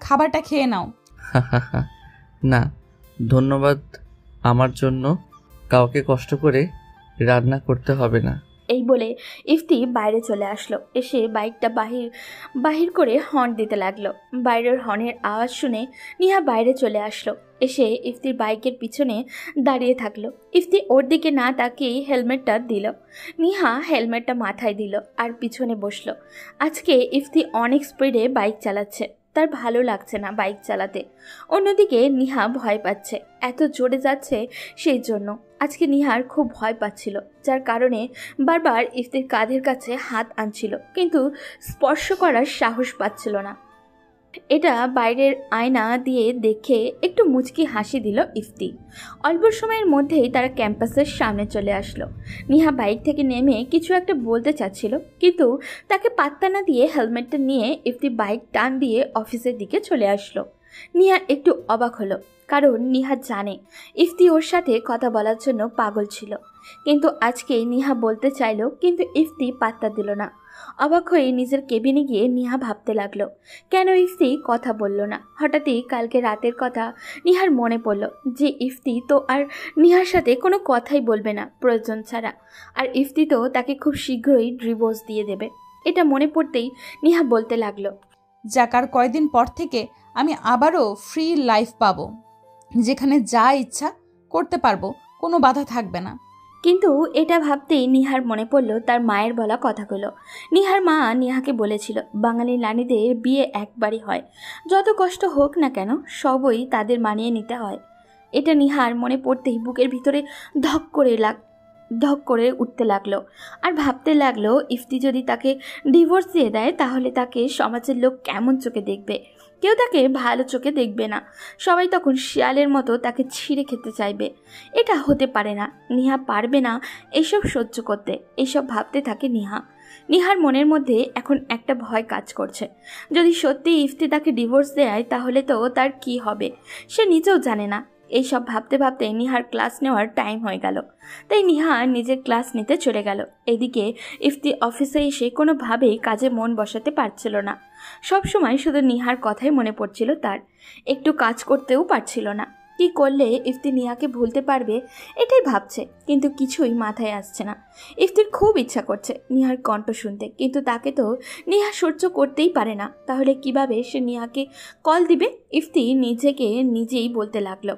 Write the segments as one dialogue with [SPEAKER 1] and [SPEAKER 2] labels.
[SPEAKER 1] খাবারটা খেয়ে নাও।
[SPEAKER 2] না ধন্যবাদ, আমার জন্য কাউকে কষ্ট করে রান্না করতে হবে না।
[SPEAKER 3] এই বলে ইফতি বাইরে চলে আসলো। এসে বাইকটা বাহির করে হর্ন দিতে লাগলো। বাইরের হর্নের আওয়াজ শুনে নিহা বাইরে চলে আসলো। এসে ইফতির বাইকের পিছনে দাঁড়িয়ে থাকলো। ইফতি ওর দিকে না তাকিয়ে হেলমেটটা দিল। নিহা হেলমেটটা মাথায় দিল আর পিছনে বসলো। আজকে ইফতি অনেক স্পিডে বাইক চালাচ্ছে, তার ভালো লাগছে না বাইক চালাতে। অন্যদিকে নিহা ভয় পাচ্ছে, এত জোরে যাচ্ছে সেই জন্য। আজকে নিহার খুব ভয় পাচ্ছিল, যার কারণে বারবার ইফতির কাঁধের কাছে হাত আনছিল, কিন্তু স্পর্শ করার সাহস পাচ্ছিল না। এটা বাইরের আয়না দিয়ে দেখে একটু মুচকি হাসি দিল ইফতি। অল্প সময়ের মধ্যেই তারা ক্যাম্পাসের সামনে চলে আসলো। নিহা বাইক থেকে নেমে কিছু একটা বলতে চাচ্ছিল, কিন্তু তাকে পাত্তা না দিয়ে হেলমেটটা নিয়ে ইফতি বাইক টান দিয়ে অফিসের দিকে চলে আসলো। নিহা একটু অবাক হলো, কারণ নিহা জানে ইফতি ওর সাথে কথা বলার জন্য পাগল ছিল। কিন্তু আজকে নিহা বলতে চাইল, কিন্তু ইফতি পাত্তা দিল না। অবাক হয়ে নিজের কেবিনে গিয়ে নিহা ভাবতে লাগলো, কেন ইফতি কথা বলল না। হঠাৎই কালকে রাতের কথা নিহার মনে পড়ল যে ইফতি তো আর নিহার সাথে কোনো কথাই বলবে না প্রয়োজন ছাড়া, আর ইফতি তো তাকে খুব শীঘ্রই ডিভোর্স দিয়ে দেবে। এটা মনে পড়তেই নিহা বলতে লাগলো,
[SPEAKER 1] যাক, আর কয়দিন পর থেকে আমি আবারও ফ্রি লাইফ পাবো, যেখানে যা ইচ্ছা করতে পারবো, কোনো বাধা থাকবে না।
[SPEAKER 3] কিন্তু এটা ভাবতেই নিহার মনে পড়ল তার মায়ের বলা কথাগুলো। নিহার মা নিহাকে বলেছিল, বাঙালি নারীদের বিয়ে একবারই হয়, যত কষ্ট হোক না কেন সবই তাদের মানিয়ে নিতে হয়। এটা নিহার মনে পড়তেই বুকের ভিতরে ধক করে উঠতে লাগলো। আর ভাবতে লাগলো, ইফতি যদি তাকে ডিভোর্স দিয়ে দেয় তাহলে তাকে সমাজের লোক কেমন চোখে দেখবে। কেউ তাকে ভালো চোখে দেখবে না, সবাই তখন শিয়ালের মতো তাকে ছিঁড়ে খেতে চাইবে। এটা হতে পারে না, নিহা পারবে না এইসব সহ্য করতে। এইসব ভাবতে থাকে নিহার মনের মধ্যে এখন একটা ভয় কাজ করছে। যদি সত্যি ইফতি তাকে ডিভোর্স দেয় তাহলে তো তার কি হবে সে নিজেও জানে না। এইসব ভাবতে ভাবতে নিহার ক্লাস নেওয়ার টাইম হয়ে গেল, তাই নিহা নিজের ক্লাস নিতে চলে গেল। এদিকে ইফতি অফিসে এসে কোনোভাবেই কাজে মন বসাতে পারছিল না। সব সময় শুধু নিহার কথাই মনে পড়ছিল তার, একটু কাজ করতেও পারছিল না। কি করলে ইফতি নিহাকে ভুলতে পারবে এটাই ভাবছে, কিন্তু কিছুই মাথায় আসছে না। ইফতির খুব ইচ্ছা করছে নিহার কণ্ঠ শুনতে, কিন্তু তাকে তো নিহা সহ্য করতেই পারে না। তাহলে কিভাবে সে নিহাকে কল দিবে? ইফতি নিজেকে নিজেই বলতে লাগলো,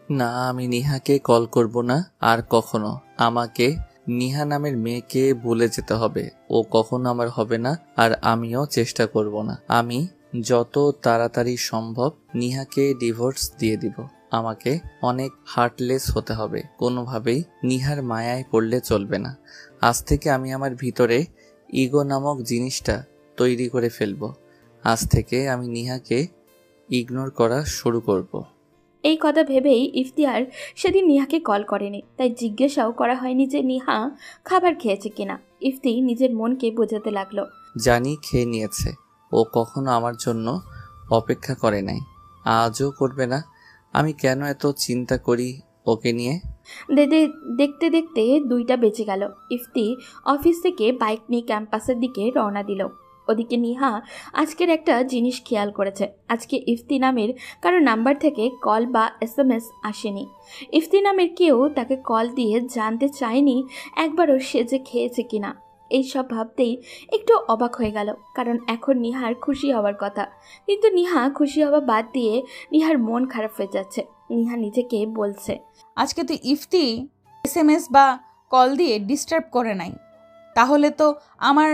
[SPEAKER 2] না, আমি নিহাকে কল করব না আর কখনো। আমাকে নিহা নামের মেয়েকে ভুলে যেতে হবে। ও কখনো আমার হবে না, আর আমিও চেষ্টা করব না। আমি যত তাড়াতাড়ি সম্ভব নিহাকে ডিভোর্স দিয়ে দিব। আমাকে অনেক হার্টলেস হতে হবে, কোনোভাবেই নিহার মায়ায় পড়লে চলবে না। আজ থেকে আমি আমার ভিতরে ইগো নামক জিনিসটা তৈরি করে ফেলবো। আজ থেকে আমি নিহাকে ইগনোর করা শুরু করব।
[SPEAKER 3] এই কথা ভেবেই ইফতিয়ার সেদিন নিহাকে কল করেনি, তাই জিজ্ঞাসাও করা হয়নি যে নিহা খাবার খেয়েছে কিনা। ইফতি নিজের মনকে বোঝাতে লাগলো,
[SPEAKER 2] জানি খেয়ে নিয়েছে। ও কখনো আমার জন্য অপেক্ষা করে নাই, আজও করবে না। আমি কেন এত চিন্তা করি ওকে নিয়ে।
[SPEAKER 3] দেখতে দেখতে 2টা বেজে গেল। ইফতি অফিস থেকে বাইক নিয়ে ক্যাম্পাসের দিকে রওনা দিল। ওদিকে নিহা আজকের একটা জিনিস খেয়াল করেছে, আজকে ইফতি নামের কারো নাম্বার থেকে কল বা SMS আসেনি। ইফতি নামের কেউ তাকে কল দিয়ে জানতে চায়নি একবারও সে যে খেয়েছে কিনা। এইসব ভাবতেই একটু অবাক হয়ে গেল, কারণ এখন নিহার খুশি হওয়ার কথা, কিন্তু নিহা খুশি হওয়া বাদ দিয়ে নিহার মন খারাপ হয়ে যাচ্ছে। নিহা নিজেকে বলছে,
[SPEAKER 1] আজকে তো ইফতি SMS বা কল দিয়ে ডিস্টার্ব করে নাই, তাহলে তো আমার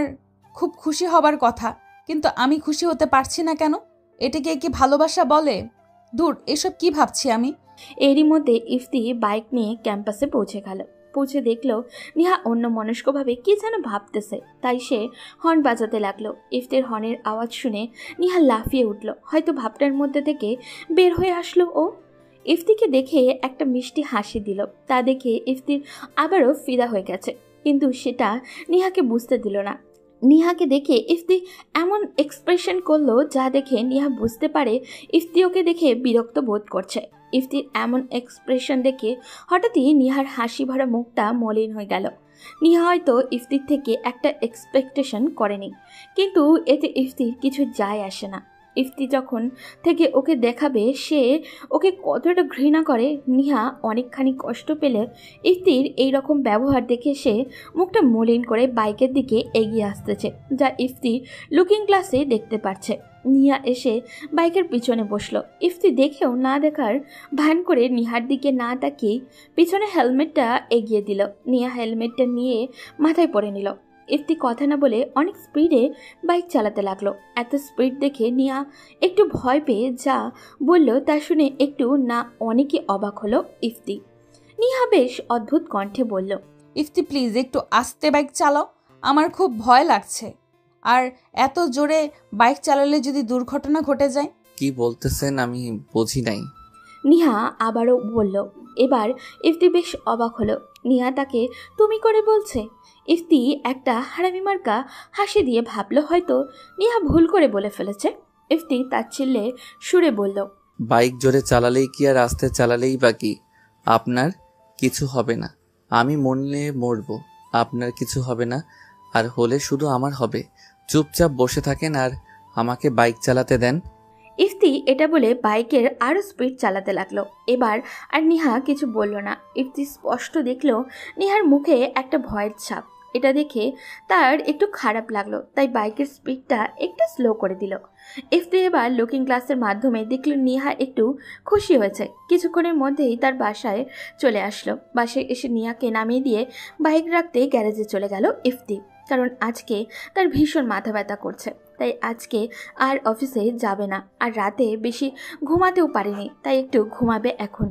[SPEAKER 1] খুব খুশি হবার কথা, কিন্তু আমি খুশি হতে পারছি না কেন? এটাকে কি ভালোবাসা বলে? দূর, এসব কি ভাবছি আমি।
[SPEAKER 3] এরই মধ্যে ইফতি বাইক নিয়ে ক্যাম্পাসে পৌঁছে গেল। পৌঁছে দেখলো নিহা অন্যমনস্কভাবে কি যেন ভাবতেছে, তাই সে হর্ন বাজাতে লাগলো। ইফতির হর্নের আওয়াজ শুনে নিহা লাফিয়ে উঠল, হয়তো ভাবটার মধ্যে থেকে বের হয়ে আসলো ও। ইফতিকে দেখে একটা মিষ্টি হাসি দিল, তা দেখে ইফতির আবারও ফিদা হয়ে গেছে, কিন্তু সেটা নিহাকে বুঝতে দিল না। নিহাকে দেখে ইফতি এমন এক্সপ্রেশন করলো যা দেখে নিহা বুঝতে পারে ইফতি ওকে দেখে বিরক্ত বোধ করছে। ইফতির এমন এক্সপ্রেশন দেখে হঠাৎই নিহার হাসি ভরা মুখটা মলিন হয়ে গেল। নিহা হয়তো ইফতির থেকে একটা এক্সপেকটেশন করেনি, কিন্তু এতে ইফতির কিছু যায় আসে না। ইফতি যখন থেকে ওকে দেখাবে সে ওকে কতটা ঘৃণা করে। নিহা অনেকখানি কষ্ট পেলে ইফতির এই রকম ব্যবহার দেখে সে মুখটা মলিন করে বাইকের দিকে এগিয়ে আসতেছে, যা ইফতি লুকিং গ্লাসে দেখতে পাচ্ছে। নিহা এসে বাইকের পিছনে বসলো। ইফতি দেখেও না দেখার ভান করে নিহার দিকে না তাকিয়ে পিছনে হেলমেটটা এগিয়ে দিল। নিহা হেলমেটটা নিয়ে মাথায় পরে নিল। ইফতি কথা না বলে অনেক স্পিডে বাইক চালাতে লাগলো। এত স্পিড দেখে নিহা একটু ভয় পেয়ে যা বলল তা শুনে একটু না অনেকই অবাক হলো ইফতি। নিহা বেশ অদ্ভুত কণ্ঠে বলল,
[SPEAKER 1] ইফতি প্লিজ একটু আস্তে বাইক চালাও, আমার খুব ভয় লাগছে। আর এত জোরে বাইক চালালে যদি দুর্ঘটনা ঘটে যায়।
[SPEAKER 2] কি বলতেছেন আমি বুঝি নাই।
[SPEAKER 3] নিহা আবারও বলল। এবার ইফতি বেশ অবাক হলো। নিহা তাকে তুমি করে বলছে। ইফতি একটা হারামি মার্কা হাসি দিয়ে ভাবলো হয়তো নিহা ভুল করে বলে ফেলেছে। ইফতি তাচ্ছিল্যে সুরে বলল,
[SPEAKER 2] বাইক জোরে চালালেই কি আর আস্তে চালালেই বা কি? আপনার কিছু হবে না, আমি মরলে মরবো, আপনার কিছু হবে না, আর হলে শুধু আমার হবে। চুপচাপ বসে থাকেন আর আমাকে বাইক চালাতে দেন।
[SPEAKER 3] ইফতি এটা বলে বাইকের আরও স্পিড চালাতে লাগলো। এবার আর নিহা কিছু বলল না। ইফতি স্পষ্ট দেখলো নিহার মুখে একটা ভয়ের ছাপ। এটা দেখে তার একটু খারাপ লাগলো, তাই বাইকের স্পিডটা একটু স্লো করে দিল। ইফতি এবার লুকিং গ্লাসের মাধ্যমে দেখল নিহা একটু খুশি হয়েছে। কিছুক্ষণের মধ্যেই তার বাসায় চলে আসলো। বাসায় এসে নিহাকে নামিয়ে দিয়ে বাইক রাখতে গ্যারেজে চলে গেল ইফতি, কারণ আজকে তার ভীষণ মাথা ব্যথা করছে। তাই আজকে আর অফিসে যাবে না, আর রাতে বেশি ঘুমাতেও পারেনি, তাই একটু ঘুমাবে এখন।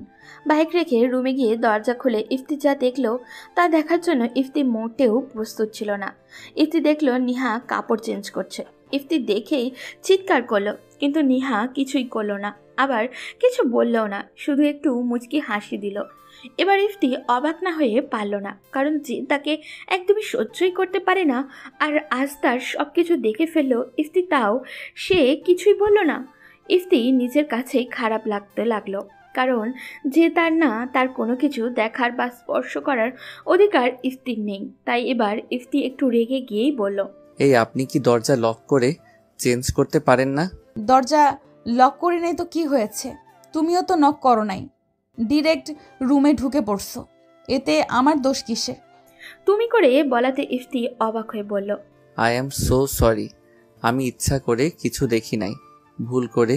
[SPEAKER 3] বাইক রেখে রুমে গিয়ে দরজা খুলে ইফতি যা দেখলো তা দেখার জন্য ইফতি মোটেও প্রস্তুত ছিল না। ইফতি দেখলো নিহা কাপড় চেঞ্জ করছে। ইফতি দেখেই চিৎকার করলো, কিন্তু নিহা কিছুই করলো না, আবার কিছু বললেও না, শুধু একটু মুচকি হাসি দিল। এবার ইফতি অবাক না হয়ে পারল না, কারণ যে তাকে একদমই সহ্যই করতে পারে না আর আজ তার সব কিছু দেখে ফেললো ইফতি, তাও সে কিছুই বলল না। ইফতি নিজের কাছেই খারাপ লাগতে লাগলো, কারণ যে তার না তার কোনো কিছু দেখার বা স্পর্শ করার অধিকার ইফতির নেই। তাই এবার ইফতি একটু রেগে গিয়েই বলল,
[SPEAKER 2] এই আপনি কি দরজা লক করে চেঞ্জ করতে পারেন না?
[SPEAKER 1] দরজা লক করি নাই তো কি হয়েছে? তুমিও তো নক করো নাই, ডিরেক্ট রুমে ঢুকে পড়ছো, এতে আমার দোষ কিসের?
[SPEAKER 3] তুমি করে বলাতে ইফতি অবাক হয়ে বলল,
[SPEAKER 2] আই অ্যাম সো সরি, আমি ইচ্ছা করে কিছু দেখি নাই, ভুল করে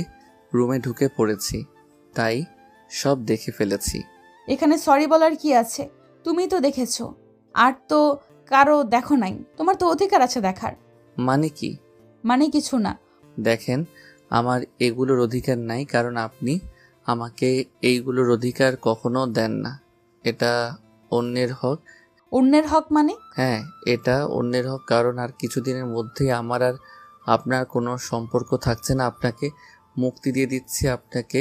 [SPEAKER 2] রুমে ঢুকে পড়েছি, তাই সব দেখে ফেলেছি।
[SPEAKER 1] এখানে সরি বলার কি আছে? তুমি তো দেখেছো, আর তো কারো দেখো নাই, তোমার তো অধিকার আছে দেখার।
[SPEAKER 2] মানে কি?
[SPEAKER 1] মানে কিছু না।
[SPEAKER 2] দেখেন, আমার এগুলোর অধিকার নাই, কারণ আপনি আমাকে এইগুলোর অধিকার কখনো দেন না। এটা অন্যের হক।
[SPEAKER 1] অন্যের হক মানে?
[SPEAKER 2] হ্যাঁ, এটা অন্যের হক, কারণ আর কিছুদিনের মধ্যেই আমার আর আপনার কোনো সম্পর্ক থাকছে না। আপনাকে মুক্তি দিয়ে দিচ্ছি, আপনাকে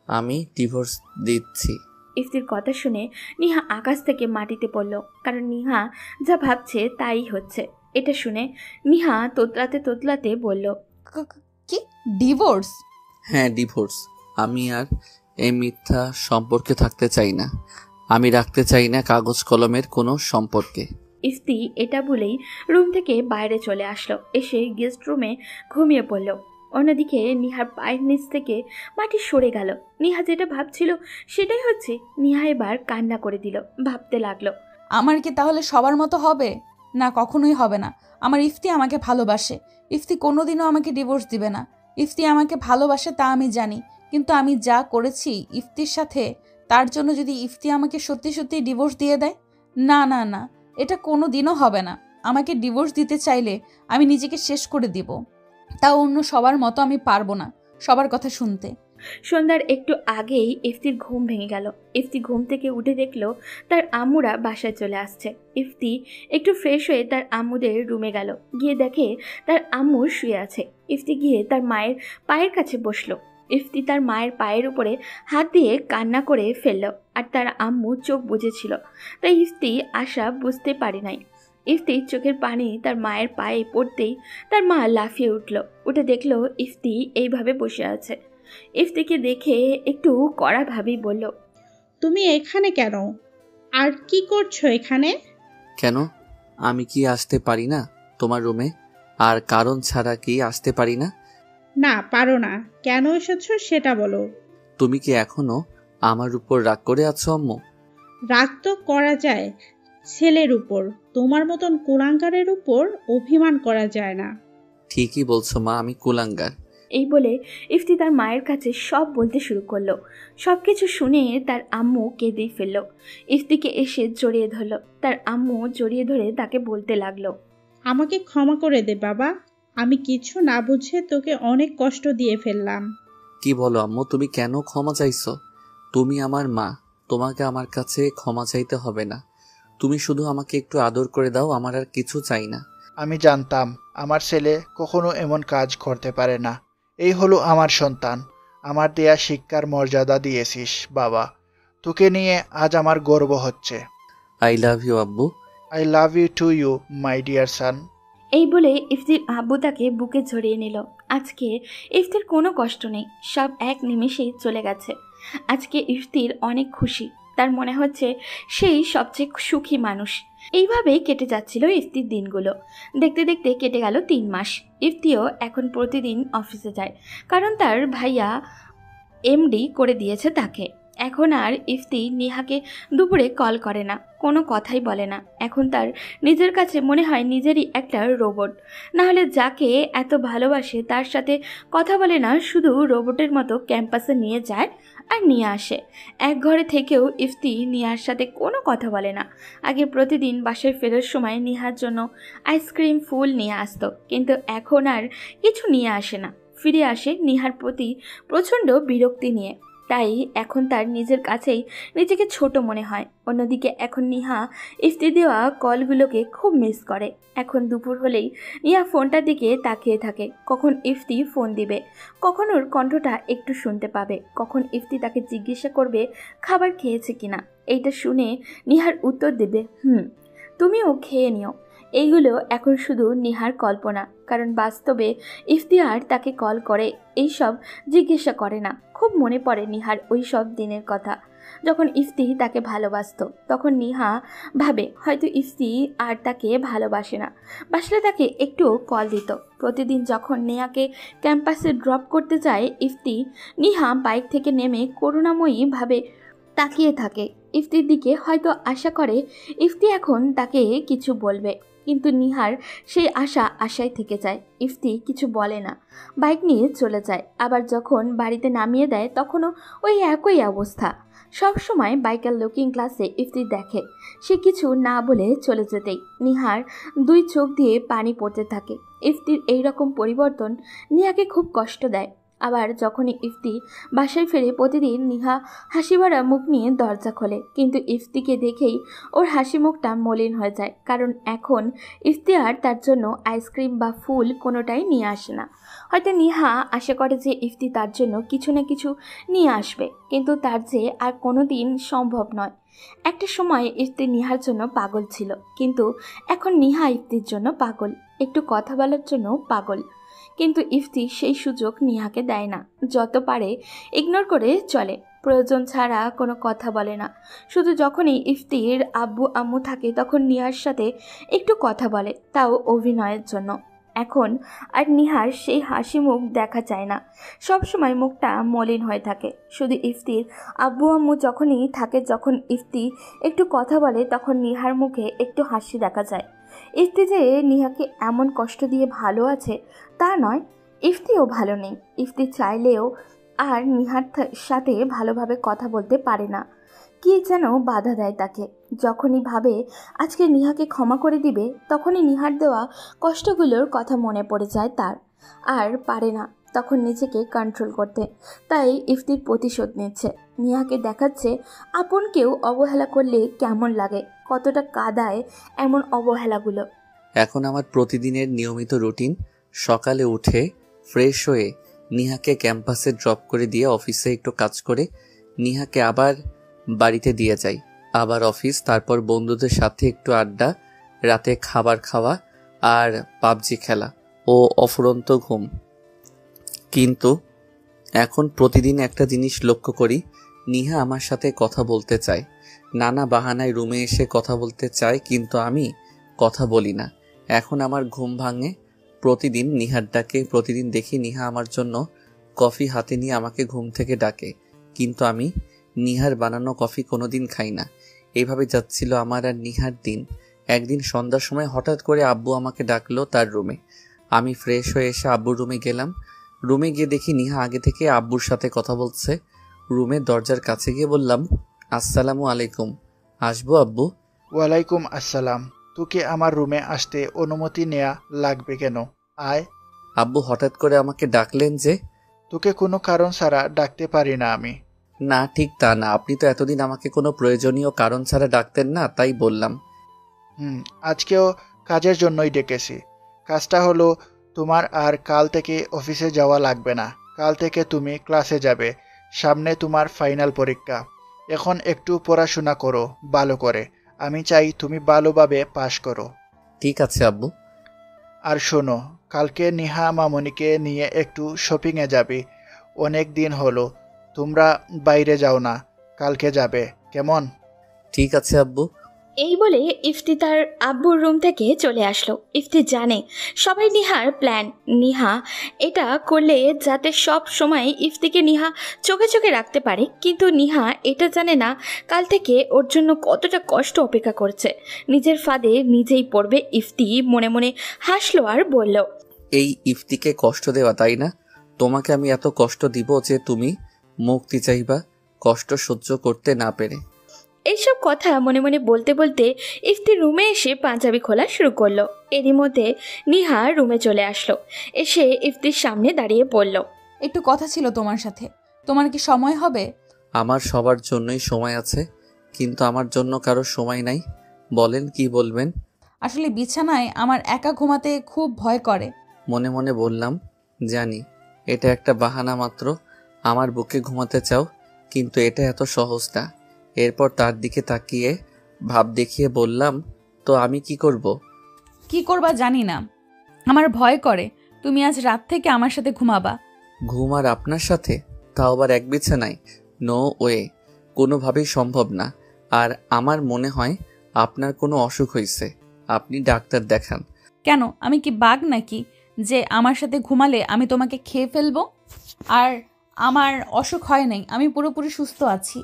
[SPEAKER 2] আমি ডিভোর্স দিচ্ছি।
[SPEAKER 3] ইফতির কথা শুনে নিহা আকাশ থেকে মাটিতে পড়ল, কারণ নিহা যা ভাবছে তাই হচ্ছে। এটা শুনে নিহা তোতলাতে তোতলাতে বলল,
[SPEAKER 1] কি ডিভোর্স?
[SPEAKER 2] হ্যাঁ, ডিভোর্স। আমি আর এই মিথ্যা সম্পর্কে থাকতে চাই না। আমি রাখতে চাই না কাগজ কলমের কোনো সম্পর্কে।
[SPEAKER 3] ইফতি এটা বলেই রুম থেকে বাইরে চলে আসলো। এসে গেস্ট রুমে ঘুমিয়ে পড়ল। অন্যদিকে নিহার পায়ের নিচ থেকে মাটি সরে গেল। নিহা যেটা ভাবছিল সেটাই হচ্ছে। নিহা এবার কান্না করে দিল, ভাবতে লাগলো,
[SPEAKER 1] আমার কি তাহলে সবার মতো হবে? না, কখনোই হবে না। আমার ইফতি আমাকে ভালোবাসে, ইফতি কোনোদিনও আমাকে ডিভোর্স দিবে না। ইফতি আমাকে ভালোবাসে তা আমি জানি, কিন্তু আমি যা করেছি ইফতির সাথে, তার জন্য যদি ইফতি আমাকে সত্যি সত্যি ডিভোর্স দিয়ে দেয়, না না না, এটা কোনো দিনও হবে না। আমাকে ডিভোর্স দিতে চাইলে আমি নিজেকে শেষ করে দিব, তাও অন্য সবার মতো আমি পারবো না সবার কথা শুনতে।
[SPEAKER 3] সন্ধ্যার একটু আগেই ইফতির ঘুম ভেঙে গেল। ইফতি ঘুম থেকে উঠে দেখলো তার আম্মুরা বাসায় চলে আসছে। ইফতি একটু ফ্রেশ হয়ে তার আম্মুদের রুমে গেল। গিয়ে দেখে তার আম্মু শুয়ে আছে। ইফতি গিয়ে তার মায়ের পায়ের কাছে বসলো। ইফতি তার মায়ের পায়ের উপরে হাত দিয়ে কান্না করে ফেলল, আর তার আম্মু চোখ বুজেছিল, তাই ইফতি আশা বুঝতে পারে নাই। ইফতি চোখের পানি তার মায়ের পায়ে পড়তেই তার মা লাফিয়ে উঠে দেখলো ইফতি এইভাবে বসে আছে। ইফতিকে দেখে একটু কড়াভাবেই বলল,
[SPEAKER 4] তুমি এখানে কেন? আর কি করছো এখানে?
[SPEAKER 2] কেন, আমি কি আসতে পারি না তোমার রুমে? আর কারণ ছাড়া কি আসতে পারি না?
[SPEAKER 4] না পারো না, কেন এসেছো সেটা বলো।
[SPEAKER 2] তুমি কি এখনো আমার উপর রাগ করে আছো আম্মু?
[SPEAKER 4] রাগ তো করা যায় ছেলের উপর, তোমার মতন কুলাঙ্গারের উপর অভিমান করা যায় না।
[SPEAKER 2] ঠিকই বলছো মা, আমি কুলাঙ্গার।
[SPEAKER 3] এই বলে ইফতি তার মায়ের কাছে সব বলতে শুরু করলো। সব কিছু শুনে তার আম্মু কেঁদেই ফেললো। ইফতিকে এসে জড়িয়ে ধরলো। তার আম্মু জড়িয়ে ধরে তাকে বলতে লাগলো,
[SPEAKER 4] আমাকে ক্ষমা করে দে বাবা, আমি কিছু না বুঝে তোকে অনেক কষ্ট দিয়ে ফেললাম।
[SPEAKER 2] কি বলো আম্মু, তুমি কেন ক্ষমা চাইছো? তুমি আমার মা, তোমাকে আমার কাছে ক্ষমা চাইতে হবে না। তুমি শুধু আমাকে একটু আদর করে দাও, আমার আর কিছু চাই না।
[SPEAKER 5] আমি জানতাম আমার ছেলে কখনো এমন কাজ করতে পারে না। এই হলো আমার সন্তান। আমার দেয়া শিক্ষার মর্যাদা দিয়েছিস বাবা। তোকে নিয়ে আজ আমার গর্ব হচ্ছে।
[SPEAKER 2] আই লাভ ইউ আব্বু।
[SPEAKER 5] I love you too you my dear son.
[SPEAKER 3] এই বলে ইফতির আব্বু তাকে বুকে জড়িয়ে নিল। আজকে ইফতির কোনো কষ্ট নেই, সব এক নিমেষেই চলে গেছে। আজকে ইফতির অনেক খুশি, তার মনে হচ্ছে সেই সবচেয়ে সুখী মানুষ। এইভাবেই কেটে যাচ্ছিল ইফতির দিনগুলো। দেখতে দেখতে কেটে গেল 3 মাস। ইফতিও এখন প্রতিদিন অফিসে যায়, কারণ তার ভাইয়া এমডি করে দিয়েছে তাকে। এখন আর ইফতি নিহাকে দুপুরে কল করে না, কোনো কথাই বলে না। এখন তার নিজের কাছে মনে হয় নিজেরই একটা রোবট। নাহলে যাকে এত ভালোবাসে তার সাথে কথা বলে না, শুধু রোবটের মতো ক্যাম্পাসে নিয়ে যায় আর নিয়ে আসে। এক ঘরে থেকেও ইফতি নিহার সাথে কোনো কথা বলে না। আগে প্রতিদিন বাসায় ফেরার সময় নিহার জন্য আইসক্রিম, ফুল নিয়ে আসতো, কিন্তু এখন আর কিছু নিয়ে আসে না। ফিরে আসে নিহার প্রতি প্রচণ্ড বিরক্তি নিয়ে। তাই এখন তার নিজের কাছেই নিজেকে ছোট মনে হয়। অন্যদিকে এখন নিহা ইফতি দেওয়া কলগুলোকে খুব মিস করে। এখন দুপুর হলেই নিহা ফোনটার দিকে তাকিয়ে থাকে, কখন ইফতি ফোন দিবে, কখন ওর কণ্ঠটা একটু শুনতে পাবে, কখন ইফতি তাকে জিজ্ঞাসা করবে খাবার খেয়েছে কিনা। এইটা শুনে নিহার উত্তর দেবে, তুমিও খেয়ে নিও। এইগুলো এখন শুধু নিহার কল্পনা, কারণ বাস্তবে ইফতিহার তাকে কল করে এইসব জিজ্ঞাসা করে না। খুব মনে পড়ে নিহার ওই সব দিনের কথা, যখন ইফতি তাকে ভালোবাসতো। তখন নিহা ভাবে হয়তো ইফতি আর তাকে ভালোবাসে না, বাসলে তাকে একটু কল দিত। প্রতিদিন যখন নেহাকে ক্যাম্পাসে ড্রপ করতে যায় ইফতি, নিহা বাইক থেকে নেমে করুণাময়ী ভাবে তাকিয়ে থাকে ইফতির দিকে, হয়তো আশা করে ইফতি এখন তাকে কিছু বলবে। কিন্তু নিহার সেই আশায় থেকে যায়। ইফতি কিছু বলে না, বাইক নিয়ে চলে যায়। আবার যখন বাড়িতে নামিয়ে দেয় তখনও ওই একই অবস্থা। সব সময় বাইকের লুকিং গ্লাসে ইফতি দেখে, সে কিছু না বলে চলে যেতেই নিহার 2 চোখ দিয়ে পানি পড়তে থাকে। ইফতির এইরকম পরিবর্তন নিহাকে খুব কষ্ট দেয়। আবার যখনই ইফতি বাসায় ফিরে প্রতিদিন নিহা হাসিভরা মুখ নিয়ে দরজা খোলে, কিন্তু ইফতিকে দেখেই ওর হাসি মুখটা মলিন হয়ে যায়, কারণ এখন ইফতি আর তার জন্য আইসক্রিম বা ফুল কোনোটাই নিয়ে আসে না। হয়তো নিহা আশা করে যে ইফতি তার জন্য কিছু না কিছু নিয়ে আসবে, কিন্তু তার যে আর কোনো দিন সম্ভব নয়। একটা সময় ইফতি নিহার জন্য পাগল ছিল, কিন্তু এখন নিহা ইফতির জন্য পাগল, একটু কথা বলার জন্য পাগল। কিন্তু ইফতি সেই সুযোগ নিহাকে দেয় না, যত পারে ইগনোর করে চলে, প্রয়োজন ছাড়া কোনো কথা বলে না। শুধু যখনই ইফতির আব্বু আম্মু থাকে তখন নিহার সাথে একটু কথা বলে, তাও অভিনয়ের জন্য। এখন আর নিহার সেই হাসি মুখ দেখা যায় না, সব সময় মুখটা মলিন হয়ে থাকে। শুধু ইফতির আব্বু আম্মু যখনই থাকে, যখন ইফতি একটু কথা বলে তখন নিহার মুখে একটু হাসি দেখা যায়। ইফতি যে নিহাকে এমন কষ্ট দিয়ে ভালো আছে তা নয়, ইফতিও ভালো নেই। ইফতি চাইলেও আর নিহার সাথে ভালোভাবে কথা বলতে পারে না, কি যেন বাধা দেয় তাকে। যখনই ভাবে আজকে নিহাকে ক্ষমা করে দিবে, তখনই নিহার দেওয়া কষ্টগুলোর কথা মনে পড়ে যায় তার, আর পারে না তখন নিজেকে কন্ট্রোল করতে। তাই ইফতির প্রতিশোধ নিচ্ছে, নিহাকে দেখাচ্ছে আপন কেউ অবহেলা করলে কেমন লাগে, কতটা কাদায় এমন অবহেলাগুলো।
[SPEAKER 2] এখন আমার প্রতিদিনের নিয়মিত রুটিন, সকালে উঠে ফ্রেশ হয়ে নিহাকে ক্যাম্পাসে ড্রপ করে দিয়ে অফিসে একটু কাজ করে নিহাকে আবার বাড়িতে দিয়ে যাই, আবার অফিস, তারপর বন্ধুদের সাথে একটু আড্ডা, রাতে খাবার খাওয়া আর পাবজি খেলা ও অফুরন্ত ঘুম। কিন্তু এখন প্রতিদিন একটা জিনিস লক্ষ্য করি, নিহা আমার সাথে কথা বলতে চায়, নানা বাহানায় রুমে এসে কথা বলতে চায়, কিন্তু আমি কথা বলি না। এখন আমার ঘুম ভাঙে প্রতিদিন নিহার ডাকে, প্রতিদিন দেখি নিহা আমার জন্য কফি হাতে নিয়ে আমাকে ঘুম থেকে ডাকে, কিন্তু আমি নিহার বানানো কফি কোনোদিন খাই না। এইভাবে যাচ্ছিল আমার আর নিহার দিন। একদিন সন্ধ্যার সময় হঠাৎ করে আব্বু আমাকে ডাকলো তার রুমে। আমি ফ্রেশ হয়ে এসে আব্বুর রুমে গেলাম। রুমে গিয়ে দেখি নিহা আগে থেকে আব্বুর সাথে কথা বলছে। রুমের দরজার কাছে গিয়ে বললাম, আসসালামু আলাইকুম, আসবো আব্বু?
[SPEAKER 5] ওয়ালাইকুম আসসালাম। তোকে আমার রুমে আসতে অনুমতি নেওয়া লাগবে কেন? আয়।
[SPEAKER 2] আব্বু হঠাৎ করে আমাকে ডাকলেন যে?
[SPEAKER 5] তোকে কোনো কারণ ছাড়া ডাকতে পারি না আমি।
[SPEAKER 2] না, ঠিক তা না, আপনি তো এতদিন আমাকে কোনো প্রয়োজনীয় কারণ ছাড়া ডাকতেন না, তাই বললাম।
[SPEAKER 5] আজকেও কাজের জন্যই ডেকেছি। কাজটা হলো, তোমার আর কাল থেকে অফিসে যাওয়া লাগবে না। কাল থেকে তুমি ক্লাসে যাবে। সামনে তোমার ফাইনাল পরীক্ষা। এখন একটু পড়াশোনা করো ভালো করে। আমি চাই তুমি ভালোভাবে পাশ করো।
[SPEAKER 2] ঠিক আছে আব্বু।
[SPEAKER 5] আর শোনো, কালকে নিহা মামনিকে নিয়ে একটু শপিংয়ে যাবি। অনেক দিন হলো তোমরা বাইরে যাও না, কালকে যাবে, কেমন?
[SPEAKER 2] ঠিক আছে আব্বু।
[SPEAKER 3] এই বলে ইফতি তার আব্বুর রুম থেকে চলে আসলো। ইফতি জানে সবাই নিহার প্ল্যান। নিহা এটা করলে যাতে সব সময় ইফতিকে নিহা চোখে চোখে রাখতে পারে, কিন্তু নিহা এটা জানে না কাল থেকে ওর জন্য কতটা কষ্ট অপেক্ষা করছে। নিজের ফাঁদে নিজেই পড়বে ইফতি মনে মনে হাসলো আর বলল,
[SPEAKER 2] এই ইফতিকে কষ্ট দেওয়া, তাই না? তোমাকে আমি এত কষ্ট দিব যে তুমি মুক্তি চাইবা, কষ্ট সহ্য করতে না পেরে।
[SPEAKER 3] এইসব কথা মনে মনে বলতে বলতে ইফতি রুমে এসে পাঞ্জাবি খোলা শুরু করলো। এরই মধ্যে নিহা রুমে চলে আসলো। এসে ইফতির সামনে দাঁড়িয়ে বলল,
[SPEAKER 1] একটু কথা ছিল তোমার সাথে। তোমার কি সময় হবে?
[SPEAKER 2] আমার সবার জন্যই সময় আছে, কিন্তু আমার জন্য কারো সময় নাই। বলেন, কি বলবেন?
[SPEAKER 1] আসলে বিছানায় আমার একা ঘুমাতে খুব ভয় করে।
[SPEAKER 2] মনে মনে বললাম, জানি এটা একটা বাহানা মাত্র, আমার বুকে ঘুমাতে চাও, কিন্তু এটা এত সহজ না। এরপর তার দিকে তাকিয়ে ভাব দেখিয়ে বললাম, তো আমি কি করব?
[SPEAKER 1] কি করবা জানি না, আমার ভয় করে। তুমি আজ রাত থেকে আমার সাথে ঘুমাবা।
[SPEAKER 2] ঘুম আর আপনার সাথে, তাও আবার এক বিছানায়? নো ওয়ে, কোনোভাবেই সম্ভব না। আর আমার মনে হয় আপনার কোনো অসুখ হয়েছে, আপনি ডাক্তার দেখান।
[SPEAKER 1] কেন, আমি কি বাঘ নাকি যে আমার সাথে ঘুমালে আমি তোমাকে খেয়ে ফেলবো? আর আমার অসুখ হয় নাই, আমি পুরোপুরি সুস্থ আছি।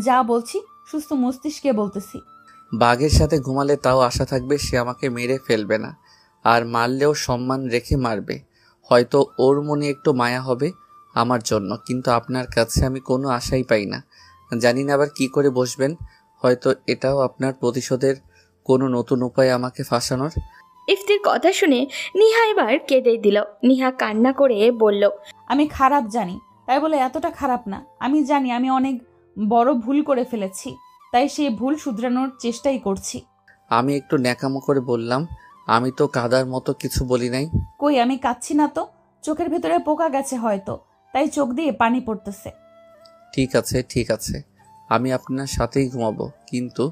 [SPEAKER 1] যা বলছি সুস্থ মস্তিষ্কে বলতেছি।
[SPEAKER 2] বাঘের সাথে ঘুমালে তাও আশা থাকবে সে আমাকে মেরে ফেলবে না, আর মারলেও সম্মান রেখে মারবে। হয়তো ওর মনে একটু মায়া হবে আমার জন্য, কিন্তু আপনার কাছে আমি কোনো আশাই পাই না। জানি না আবার কি করে বসবেন, হয়তো এটাও আপনার প্রতিশোধের কোনো নতুন উপায় আমাকে ফাঁসানোর।
[SPEAKER 3] ইফতির কথা শুনে নিহা এবার কেঁদে দিল। নিহা কান্না করে বলল,
[SPEAKER 1] আমি খারাপ জানি, তাই বলে এতটা খারাপ না। আমি জানি আমি অনেক বড় ভুল করে ফেলেছি, তাই সেই ভুল শুধরানোর চেষ্টাই করছি।
[SPEAKER 2] আমি একটু ন্যাকামো করে বললাম, আমি তো কাদার মতো কিছু বলি নাই।
[SPEAKER 1] কই, আমি কাঁদছি না তো। চোখের ভেতরে পোকা গেছে হয়তো, তাই চোখ দিয়ে পানি পড়তেছে।
[SPEAKER 2] ঠিক আছে ঠিক আছে, আমি আপনার সাথেই ঘুমাবো, কিন্তু।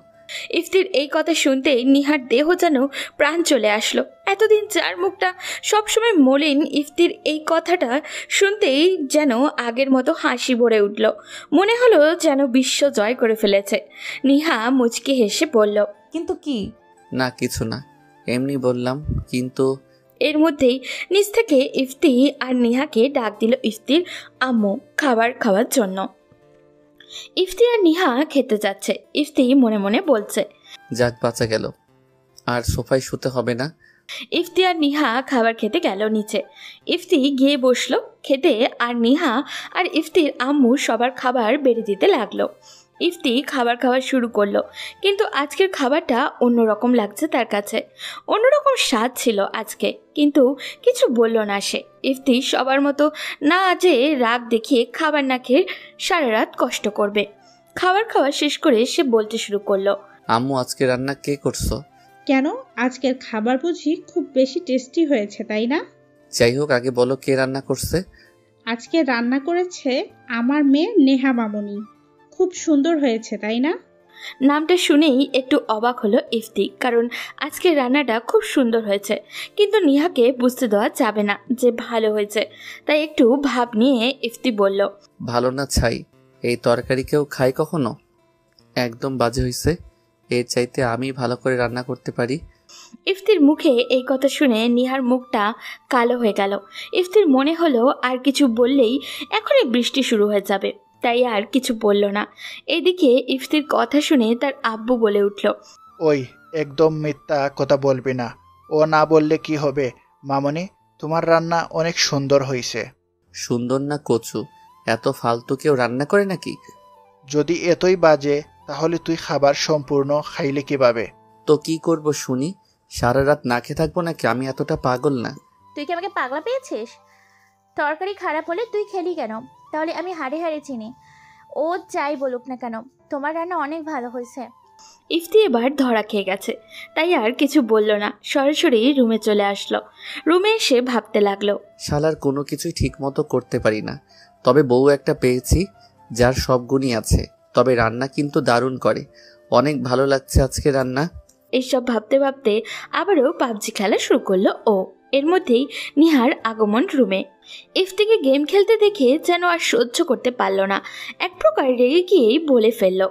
[SPEAKER 3] ইফতির এই কথা শুনতেই নিহার দেহ যেন প্রাণ চলে আসলো। এতদিন যার মুখটা সবসময় মলিন, ইফতির এই কথাটা শুনতেই যেন আগের মতো হাসি ভরে উঠল। মনে হলো যেন বিশ্ব জয় করে ফেলেছে। নিহা মুচকি হেসে বলল,
[SPEAKER 1] কিন্তু কি?
[SPEAKER 2] না কিছু না, এমনি বললাম, কিন্তু।
[SPEAKER 3] এর মধ্যেই নিচ থেকে ইফতি আর নিহাকে ডাক দিল ইফতির আম্মু খাবার খাওয়ার জন্য। ইফতি আর নিহা খেতে যাচ্ছে। ইফতি মনে মনে বলছে,
[SPEAKER 2] যাক বাঁচা গেল, আর সোফায় শুতে হবে না।
[SPEAKER 3] ইফতি আর নিহা খাবার খেতে গেল নিচে। ইফতি গিয়ে বসলো খেতে, আর নিহা আর ইফতির আম্মু সবার খাবার বেড়ে দিতে লাগলো। ইফতি খাবার খাওয়া শুরু করলো, কিন্তু আজকের খাবারটা অন্যরকম লাগছে তার কাছে। অন্যরকম স্বাদ ছিল আজকে, কিন্তু কিছু বলল না সে। ইফতি সবার মতো না আজে রাগ দেখিয়ে খাবার না খেয়ে সারা রাত কষ্ট করবে। খাবার খাওয়া শেষ করে সে বলতে শুরু করলো,
[SPEAKER 2] আম্মু আজকে রান্না কে করছো?
[SPEAKER 4] কেন, আজকের খাবার বুঝি খুব বেশি টেস্টি হয়েছে, তাই না?
[SPEAKER 2] যাই হোক, আগে বলো কে রান্না করছে।
[SPEAKER 4] আজকে রান্না করেছে আমার মেয়ে নেহা মামনি। খুব সুন্দর হয়েছে, তাই না?
[SPEAKER 3] নামটা শুনেই একটু অবাক হলো ইফতি, কারণ আজকের রান্নাটা খুব সুন্দর হয়েছে, কিন্তু নিহাকে বুঝতে দেওয়া যাবে না যে ভালো হয়েছে। তাই একটু ভাব নিয়ে ইফতি বলল,
[SPEAKER 2] ভালো না ছাই, এই তরকারি কেউ খায় কখনো? একদম বাজে হয়েছে, এর চাইতে আমি ভালো করে রান্না করতে পারি।
[SPEAKER 3] ইফতির মুখে এই কথা শুনে নিহার মুখটা কালো হয়ে গেল। ইফতির মনে হলো আর কিছু বললেই এখনই বৃষ্টি শুরু হয়ে যাবে, তাই আর কিছু বলল না। এদিকে ইফতির কথা শুনে তার আব্বু বলে উঠল,
[SPEAKER 5] ওই একদম মিথ্যা কথা বলবি না। ও না বললে কি হবে? মামনি, তোমার রান্না অনেক সুন্দর হয়েছে।
[SPEAKER 2] সুন্দর না কচু? এত ফালতু কেউ রান্না করে নাকি?
[SPEAKER 5] যদি এতই বাজে তাহলে তুই খাবার সম্পূর্ণ খাইলে কিভাবে?
[SPEAKER 2] তো কি করব শুনি? সারা রাত না খেয়ে থাকবো নাকি? আমি এতটা পাগল না।
[SPEAKER 6] তুই কি আমাকে পাগলা পেয়েছিস? তরকারি খারাপ হলে তুই খেলি কেন? তাহলে আমি হাড়ে হাড়ে চিনি। ও যাই বলুক না কেন, তোমার রান্না অনেক ভালো হয়েছে।
[SPEAKER 3] ইফতি এবার ধরা খেয়ে গেছে, তাই আর কিছু বলল না, সরাসরি রুমে চলে আসলো। রুমে এসে ভাবতে লাগলো,
[SPEAKER 2] শালার কোনো কিছুই ঠিক মতো করতে পারি না। তবে বউ একটা পেয়েছি যার সব গুণই আছে, তবে রান্না কিন্তু দারুণ করে। অনেক ভালো লাগছে আজকে রান্না।
[SPEAKER 3] এইসব ভাবতে ভাবতে আবারও পাবজি খেলা শুরু করলো ও। এর মধ্যেই নিহার আগমন রুমে। ইফতিকে গেম খেলতে দেখে যেন আর সহ্য করতে পারল না, এক প্রকার রেগে গিয়েই বলে ফেলল,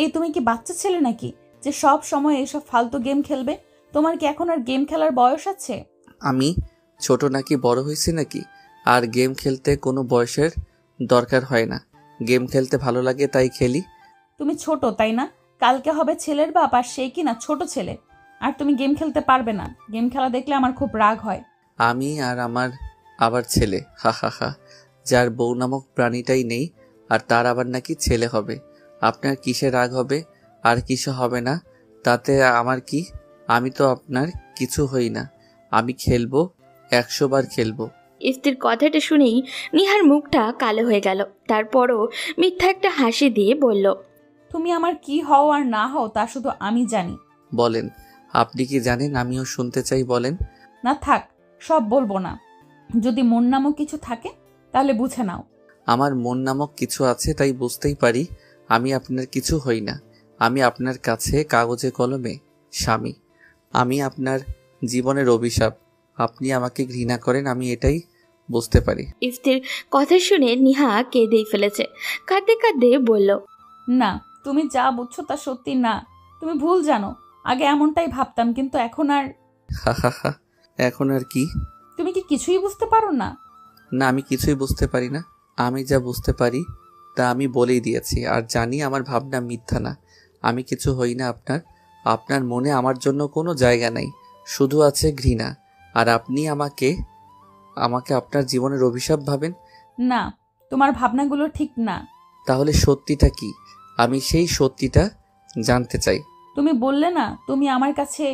[SPEAKER 1] এই তুমি কি বাচ্চা ছেলে নাকি যে সব সময় এইসব ফালতু গেম খেলবে? তোমার কি এখন আর গেম খেলার বয়স আছে?
[SPEAKER 2] আমি ছোট নাকি বড় হয়েছি নাকি? আর গেম খেলতে কোনো বয়সের দরকার হয় না। গেম খেলতে ভালো লাগে তাই খেলি।
[SPEAKER 1] তুমি ছোট তাই না? কালকে হবে ছেলের বাপ আর সেই কিনা ছোট ছেলে, আর তুমি গেম খেলতে পারবে না। গেম খেলা দেখলে আমার খুব রাগ হয়।
[SPEAKER 2] আমি আর আমার আবার ছেলে, হা হা হা। যার বউ নামক প্রাণীটাই নেই আর তার আবার নাকি ছেলে হবে। আপনার কিসে রাগ হবে আর কিসে হবে না তাতে আমার কি? আমি তো আপনার কিছু হই না। আমি খেলবো, 100 বার খেলবো।
[SPEAKER 3] ইফতির কথাটা শুনেই নিহার মুখটা কালো হয়ে গেল। তারপরও মিথ্যা একটা হাসি দিয়ে বলল,
[SPEAKER 1] তুমি আমার কি হও আর না হও তা শুধু আমি জানি।
[SPEAKER 2] বলেন, আপনি কি জানেন? আমিও শুনতে চাই, বলেন।
[SPEAKER 1] না থাক, সব বলবো না। যদি মন নামক কিছু থাকে তাহলে বুঝে নাও।
[SPEAKER 2] আমার মন নামক কিছু আছে তাই বুঝতেই পারি আমি আপনার কিছু হই না। আমি আপনার কাছে কাগজে কলমে স্বামী। আমি আপনার জীবনের অভিশাপ। আপনি আমাকে ঘৃণা করেন, আমি এটাই বুঝতে পারি।
[SPEAKER 3] ইফতির কথা শুনে নিহা কেঁদেই ফেলেছে। কাঁদতে কাঁদতে বলল,
[SPEAKER 1] না, তুমি যা বুঝছো তা সত্যি না। তুমি ভুল জানো। আগে এমনটাই ভাবতাম, কিন্তু এখন আর।
[SPEAKER 2] হা হা হা। এখন আর কি?
[SPEAKER 1] তুমি কি কিছুই বুঝতে পারো না?
[SPEAKER 2] না, আমি কিছুই বুঝতে পারি না। আমি যা বুঝতে পারি তা আমি বলেই দিয়েছি, আর জানি আমার ভাবনা মিথ্যা না। আমি কিছু হই না আপনার। আপনার মনে আমার জন্য কোনো জায়গা নাই, শুধু আছে ঘৃণা। আর আপনি আমাকে আমাকে আপনার জীবনের অভিশাপ ভাবেন।
[SPEAKER 1] না, তোমার ভাবনাগুলো ঠিক না।
[SPEAKER 2] তাহলে সত্যিটা কি? আমি সেই সত্যিটা জানতে চাই।
[SPEAKER 1] তুমি বললে না তুমি আমার কাছে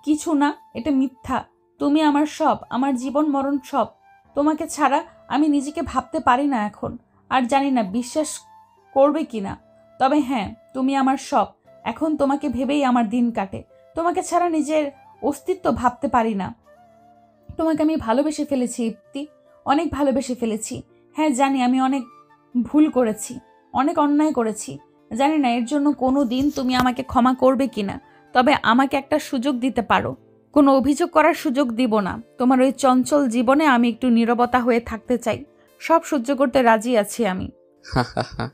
[SPEAKER 1] কিছু না, এটা মিথ্যা। তুমি আমার সব, আমার জীবন মরণ সব। তোমাকে ছাড়া আমি নিজেকে ভাবতে পারি না এখন। আর জানি না বিশ্বাস করবে কিনা, তবে হ্যাঁ, তুমি আমার সব। এখন তোমাকে ভেবেই আমার দিন কাটে। তোমাকে ছাড়া নিজের অস্তিত্ব ভাবতে পারি না। তোমাকে আমি ভালোবেসে ফেলেছি ইপ্তি, অনেক ভালোবেসে ফেলেছি। হ্যাঁ জানি আমি অনেক ভুল করেছি, অনেক অন্যায় করেছি। জানি না এর জন্য কোনো দিন তুমি আমাকে ক্ষমা করবে কিনা, তবে আমাকে একটা সুযোগ দিতে পারো। কোনো অভিযোগ করার সুযোগ দিব না। তোমার ওই চঞ্চল জীবনে আমি একটু নীরবতা হয়ে থাকতে চাই। সব সহ্য করতে রাজি আছি আমি।
[SPEAKER 2] হা হা হা।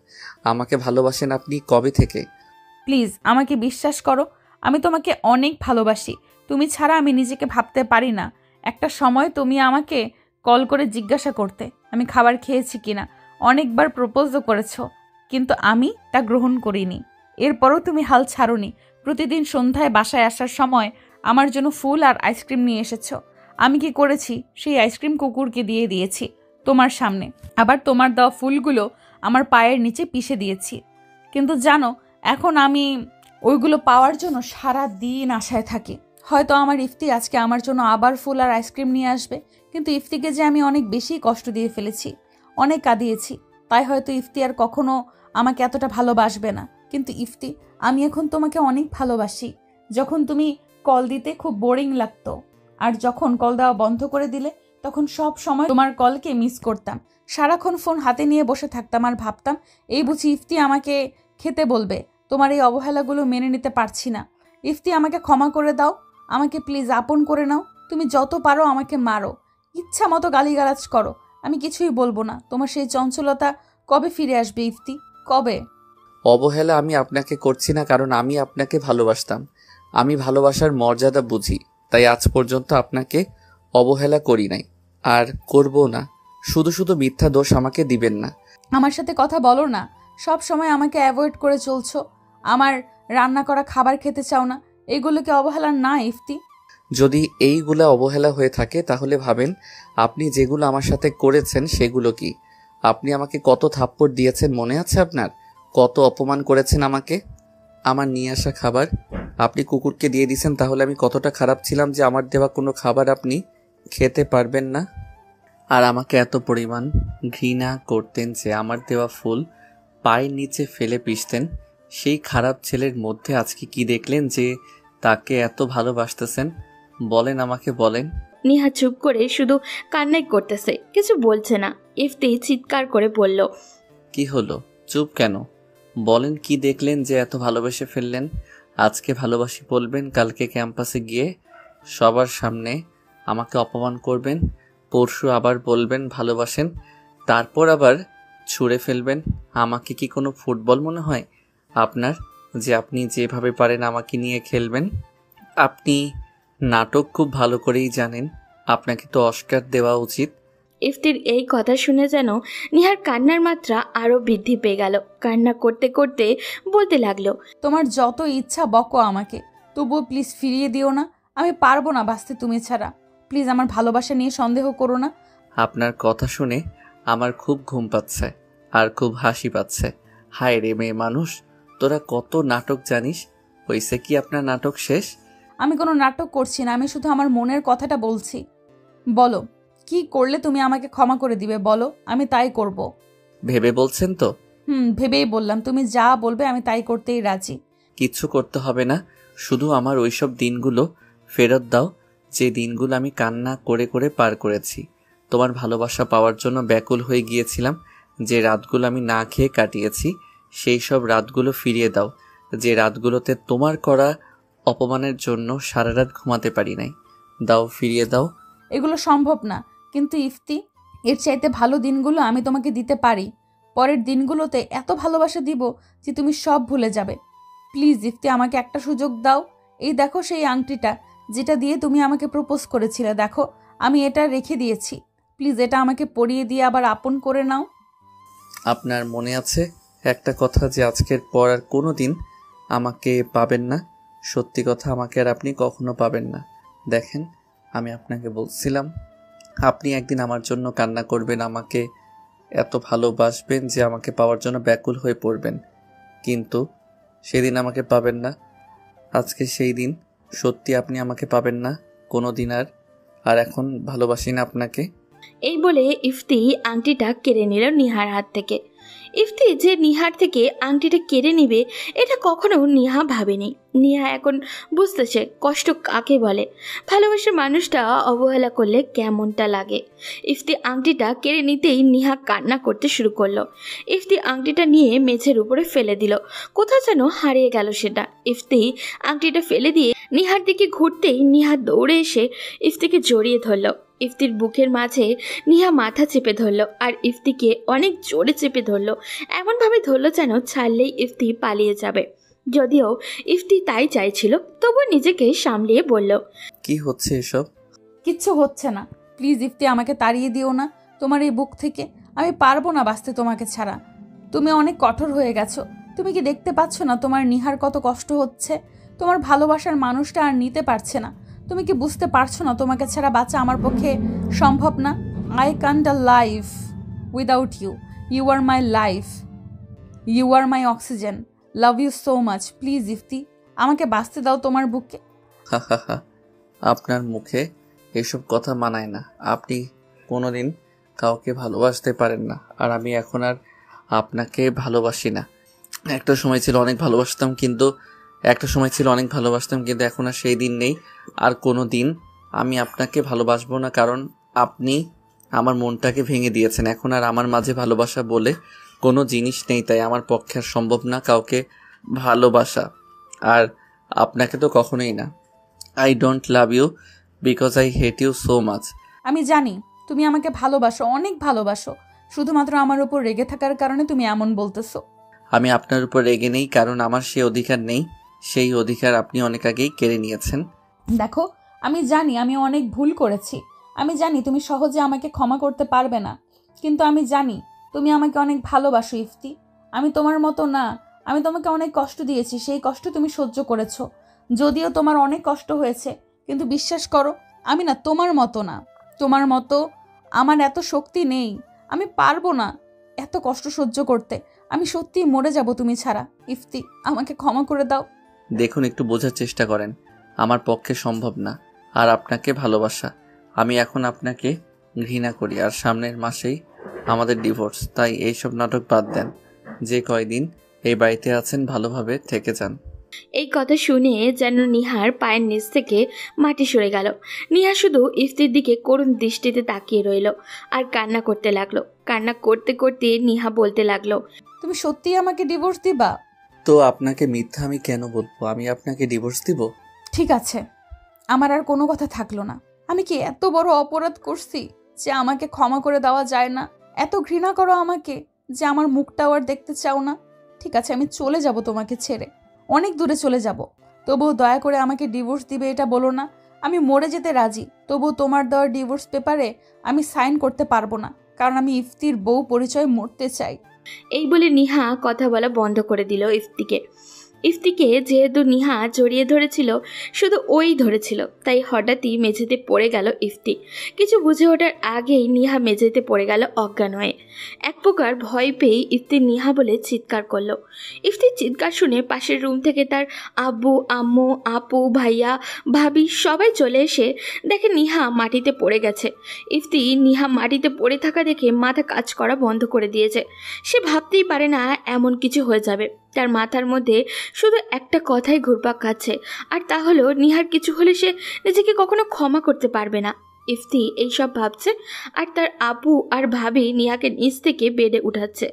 [SPEAKER 2] আমাকে ভালোবাসেন আপনি কবে থেকে?
[SPEAKER 1] প্লিজ আমাকে বিশ্বাস করো, আমি তোমাকে অনেক ভালোবাসি। তুমি ছাড়া আমি নিজেকে ভাবতে পারি না। একটা সময় তুমি আমাকে কল করে জিজ্ঞাসা করতে আমি খাবার খেয়েছি কিনা। অনেকবার প্রপোজও করেছো, কিন্তু আমি তা গ্রহণ করিনি। এরপরও তুমি হাল ছাড়োনি। প্রতিদিন সন্ধ্যায় বাসায় আসার সময় আমার জন্য ফুল আর আইসক্রিম নিয়ে এসেছো। আমি কি করেছি? সেই আইসক্রিম কুকুরকে দিয়ে দিয়েছি তোমার সামনে। আবার তোমার দেওয়া ফুলগুলো আমার পায়ের নিচে পিষে দিয়েছি। কিন্তু জানো, এখন আমি ওইগুলো পাওয়ার জন্য সারা দিন আশায় থাকি। হয়তো আমার ইফতি আজকে আমার জন্য আবার ফুল আর আইসক্রিম নিয়ে আসবে। কিন্তু ইফতিকে যে আমি অনেক বেশি কষ্ট দিয়ে ফেলেছি, অনেক কাঁদিয়েছি, তাই হয়তো ইফতি আর কখনো আমাকে এতটা ভালোবাসবে না। কিন্তু ইফতি, আমি এখন তোমাকে অনেক ভালোবাসি। যখন তুমি কল দিতে খুব বোরিং লাগতো, আর যখন কল দেওয়া বন্ধ করে দিলে তখন সব সময় তোমার কলকে মিস করতাম। সারাক্ষণ ফোন হাতে নিয়ে বসে থাকতাম আর ভাবতাম এই বুঝি ইফতি আমাকে খেতে বলবে। তোমার এই অবহেলাগুলো মেনে নিতে পারছি না। ইফতি, আমাকে ক্ষমা করে দাও। আমাকে প্লিজ আপন করে নাও। তুমি যত পারো আমাকে মারো, ইচ্ছা মতো গালিগালাজ করো, আমি কিছুই বলবো না। তোমার সেই চঞ্চলতা কবে ফিরে আসবে ইফতি? কবে?
[SPEAKER 2] অবহেলা আমি আপনাকে করছি না, কারণ আমি আপনাকে ভালোবাসতাম। আমি ভালোবাসার মর্যাদা বুঝি। তাই আজ পর্যন্ত আপনাকে অবহেলা করি নাই, আর করব না। শুধু শুধু মিথ্যা দোষ আমাকে দিবেন না।
[SPEAKER 1] আমার সাথে কথা বলো না, সব সময় আমাকে অ্যাভয়েড করে চলছো। আমার রান্না করা খাবার খেতে চাও না, এগুলো কি অবহেলা না ইফতি?
[SPEAKER 2] যদি এইগুলা অবহেলা হয়ে থাকে তাহলে ভাবেন আপনি যেগুলো আমার সাথে করেছেন সেগুলো কি। আপনি আমাকে কত থাপ্পড় দিয়েছেন মনে আছে আপনার? কত অপমান করেছেন আমাকে। আমার নিয়ে আসা খাবার আপনি কুকুরকে দিয়ে দিয়েছেন, তাহলে আমি কতটা খারাপ ছিলাম যে আমার দেওয়া কোনো খাবার আপনি খেতে পারবেন না। আর আমাকে এত পরিমাণ ঘৃণা করতেন যে আমার দেওয়া ফুল পায়ের নিচে ফেলে পিষতেন। সেই খারাপ ছেলের মধ্যে আজকে কি দেখলেন যে তাকে এত ভালোবাসতেছেন? বলেন, আমাকে বলেন।
[SPEAKER 3] নিহা চুপ করে শুধু কান্নাই করতেছে, কিছু বলছে না। ইফতি চিৎকার করে বলল,
[SPEAKER 2] কি হলো, চুপ কেন? বলেন, কি দেখলেন যে এত ভালোবেসে ফেললেন? আজকে ভালোবাসি বলবেন, কালকে ক্যাম্পাসে গিয়ে সবার সামনে আমাকে অপমান করবেন, পরশু আবার বলবেন ভালোবাসেন, তারপর আবার ছুঁড়ে ফেলবেন। আমাকে কি কোনো ফুটবল মনে হয় আপনার, যে আপনি যেভাবে পারেন আমাকে নিয়ে খেলবেন? আপনি নাটক খুব ভালো করেই জানেন, আপনাকে তো অস্কার দেওয়া উচিত।
[SPEAKER 3] ইফতির এই কথা শুনে যেন নিহার কান্নার মাত্রা আরো বৃদ্ধি পেয়ে গেল। কান্না করতে করতে বলতে লাগলো,
[SPEAKER 1] তোমার যত ইচ্ছা বকো আমাকে, তবুও প্লিজ ফিরিয়ে দিও না। আমি পারবো না বাঁচতে তুমি ছাড়া। প্লিজ আমার ভালোবাসা নিয়ে সন্দেহ করো না।
[SPEAKER 2] আপনার কথা শুনে আমার খুব ঘুম পাচ্ছে আর খুব হাসি পাচ্ছে। হায় রে মেয়ে মানুষ, তোরা কত নাটক জানিস। হইছে কি আপনার নাটক শেষ?
[SPEAKER 1] আমি কোনো নাটক করছি না, আমি শুধু আমার মনের কথাটা বলছি। বলো, কি করলে তুমি আমাকে ক্ষমা করে দিবে বলো, আমি তাই করব।
[SPEAKER 2] ভেবে বলছেন তো?
[SPEAKER 1] ভেবেই বললাম, তুমি যা বলবে আমি তাই করতেই রাজি।
[SPEAKER 2] কিচ্ছু করতে হবে না, শুধু আমার ওইসব দিনগুলো ফেরত দাও, যে দিনগুলো আমি কান্না করে করে পার করেছি। তোমার ভালোবাসা পাওয়ার জন্য ব্যাকুল হয়ে গিয়েছিলাম, যে রাতগুলো আমি না খেয়ে কাটিয়েছি সেই সব রাতগুলো ফিরিয়ে দাও। যে রাতগুলোতে তোমার করা অপমানের জন্য সারা রাত ঘুমাতে পারি নাই, দাও, ফিরিয়ে দাও।
[SPEAKER 1] এগুলো সম্ভব না, কিন্তু ইফতি, এর চাইতে ভালো দিনগুলো আমি তোমাকে দিতে পারি। পরের দিনগুলোতে এত ভালোবাসা দিব যে তুমি সব ভুলে যাবে। প্লিজ ইফতি, আমাকে একটা সুযোগ দাও। এই দেখো সেই আংটিটা, যেটা দিয়ে তুমি আমাকে প্রপোজ করেছিলে, দেখো আমি এটা রেখে দিয়েছি। প্লিজ এটা আমাকে পরিয়ে দিয়ে আবার আপন করে নাও।
[SPEAKER 2] আপনার মনে আছে একটা কথা, যে আজকের পর আর কোনো দিন আমাকে পাবেন না? সত্যি কথা, আমাকে আর আপনি কখনো পাবেন না। দেখেন, আমি আপনাকে বলছিলাম আপনি একদিন আমার জন্য কান্না করবেন, আমাকে এত ভালোবাসবেন যে আমাকে পাওয়ার জন্য ব্যাকুল হয়ে পড়বেন, কিন্তু সেদিন আমাকে পাবেন না। আজকে সেই দিন, সত্যি আপনি আমাকে পাবেন না কোনো দিন আর এখন ভালোবাসি না আপনাকে।
[SPEAKER 3] এই বলে ইফতি আংটিটা কেড়ে নিল নিহার হাত থেকে। ইফতি যে নিহার থেকে আংটিটা কেড়ে নিবে এটা কখনো নিহা ভাবেনি। নিহা এখন বুঝতেছে কষ্ট কাকে বলে, ভালোবাসার মানুষটা অবহেলা করলে কেমনটা লাগে। ইফতি আংটিটা কেড়ে নিতেই নিহা কান্না করতে শুরু করলো। ইফতি আংটিটা নিয়ে মেঝের উপরে ফেলে দিল, কোথাও যেন হারিয়ে গেল সেটা। ইফতি আংটিটা ফেলে দিয়ে নিহার দিকে ঘুরতেই নিহা দৌড়ে এসে ইফতিকে জড়িয়ে ধরলো। ইফতির বুকের মাঝে নিহা মাথা চেপে ধরলো আর ইফতিকে অনেক জোরে চেপে ধরলো, এমনভাবে ধরলো যেন ছাড়লেই ইফতি পালিয়ে যাবে। যদিও ইফতি তাই চাইছিল, তবু নিজেকে সামলিয়ে বলল,
[SPEAKER 2] কি হচ্ছে এসব?
[SPEAKER 1] কিচ্ছু হচ্ছে না। প্লিজ ইফতি, আমাকে তাড়িয়ে দিও না তোমার এই বুক থেকে। আমি পারবো না বাঁচতে তোমাকে ছাড়া। তুমি অনেক কঠোর হয়ে গেছো। তুমি কি দেখতে পাচ্ছ না তোমার নিহার কত কষ্ট হচ্ছে? তোমার ভালোবাসার মানুষটা আর নিতে পারছে না। তুমি কি বুঝতে পারছো না তোমাকে ছাড়া বাঁচা আমার পক্ষে সম্ভব না? I can't a life without you. You are my life, you are my oxygen. Love you so much. Please Ifti, আমাকে বাঁচতে দাও তোমার বুকে।
[SPEAKER 2] হা হা হা, আপনার মুখে এসব কথা মানায় না। আপনি কোনোদিন কাউকে ভালোবাসতে পারেন না, আর আমি এখন আর আপনাকে ভালোবাসি না। একটা সময় ছিল অনেক ভালোবাসতাম, কিন্তু এখন আর সেই দিন নেই। আর কোনো দিন আমি আপনাকে ভালোবাসবো না, কারণ আপনি আমার মনটাকে ভেঙে দিয়েছেন। এখন আর আমার মাঝে ভালোবাসা বলে কোনো জিনিস নেই, তাই আমার পক্ষে আর সম্ভব না কাউকে ভালোবাসা। আর আপনাকে তো কখনোই না। I don't love you because I hate you so much.
[SPEAKER 1] আমি জানি তুমি আমাকে ভালোবাসো, অনেক ভালোবাসো। শুধুমাত্র আমার উপর রেগে থাকার কারণে তুমি এমন বলতেছো।
[SPEAKER 2] আমি আপনার উপর রেগে নেই, কারণ আমার সেই অধিকার নেই। সেই অধিকার আপনি অনেক আগেই কেড়ে নিয়েছেন।
[SPEAKER 1] দেখো, আমি জানি আমি অনেক ভুল করেছি। আমি জানি তুমি সহজে আমাকে ক্ষমা করতে পারবে না, কিন্তু আমি জানি তুমি আমাকে অনেক ভালোবাসো ইফতি। আমি তোমার মতো না। আমি তোমাকে অনেক কষ্ট দিয়েছি, সেই কষ্ট তুমি সহ্য করেছো। যদিও তোমার অনেক কষ্ট হয়েছে, কিন্তু বিশ্বাস করো আমি না তোমার মতো না। তোমার মতো আমার এত শক্তি নেই। আমি পারবো না এত কষ্ট সহ্য করতে। আমি সত্যিই মরে যাব তুমি ছাড়া। ইফতি, আমাকে ক্ষমা করে দাও।
[SPEAKER 2] দেখুন, একটু বোঝার চেষ্টা করেন। আমার পক্ষে সম্ভব না আর আপনাকে ভালোবাসা। আমি এখন আপনাকে ঘৃণা করি, আর সামনের মাসেই আমাদের ডিভোর্স। তাই এইসব নাটক বাদ দেন। যে কয়দিন এই বাড়িতে আছেন ভালোভাবে থেকে যান।
[SPEAKER 3] এই কথা শুনে যেন নিহার পায়ের নিচ থেকে মাটি সরে গেল। নিহা শুধু ইফতির দিকে করুণ দৃষ্টিতে তাকিয়ে রইল আর কান্না করতে লাগলো। কান্না করতে করতে নিহা বলতে লাগলো,
[SPEAKER 1] তুমি সত্যিই আমাকে ডিভোর্স দিবা?
[SPEAKER 2] তো আপনাকে মিথ্যা আমি কেন বলবো? আমি আপনাকে ডিভোর্স দিব?
[SPEAKER 1] ঠিক আছে, আমার আর কোনো কথা থাকলো না। আমি কি এত বড় অপরাধ করছি যে আমাকে ক্ষমা করে দেওয়া যায় না? এত ঘৃণা করো আমাকে যে আমার মুখটাও আর দেখতে চাও না? ঠিক আছে, আমি চলে যাব তোমাকে ছেড়ে, অনেক দূরে চলে যাব। তবুও দয়া করে আমাকে ডিভোর্স দিবে এটা বলো না। আমি মরে যেতে রাজি, তবুও তোমার দেওয়া ডিভোর্স পেপারে আমি সাইন করতে পারবো না, কারণ আমি ইফতির বউ পরিচয় মরতে চাই।
[SPEAKER 3] এই বলে নিহা কথা বলা বন্ধ করে দিল ইফতিকে। ইফতিকে যেহেতু নিহা জড়িয়ে ধরেছিল, শুধু ওই ধরেছিল, তাই হঠাৎই মেঝেতে পড়ে গেল ইফতি। কিছু বুঝে ওঠার আগেই নিহা মেঝেতে পড়ে গেল অজ্ঞান হয়ে। এক প্রকার ভয় পেয়ে ইফতি নিহা বলে চিৎকার করলো। ইফতির চিৎকার শুনে পাশের রুম থেকে তার আব্বু, আম্মু, আপু, ভাইয়া, ভাবি সবাই চলে এসে দেখে নিহা মাটিতে পড়ে গেছে। ইফতি নিহা মাটিতে পড়ে থাকা দেখে মাথা কাজ করা বন্ধ করে দিয়েছে। সে ভাবতেই পারে না এমন কিছু হয়ে যাবে। তার মাথার মধ্যে শুধু একটা কথাই ঘুরপাক খাচ্ছে, আর তা হলো নিহার কিছু হলে সে নিজেকে কখনো ক্ষমা করতে পারবে না। ইফতি এইসব ভাবছে, আর তার আপু আর ভাবি নিহাকে নিচ থেকে বেডে উঠাচ্ছে।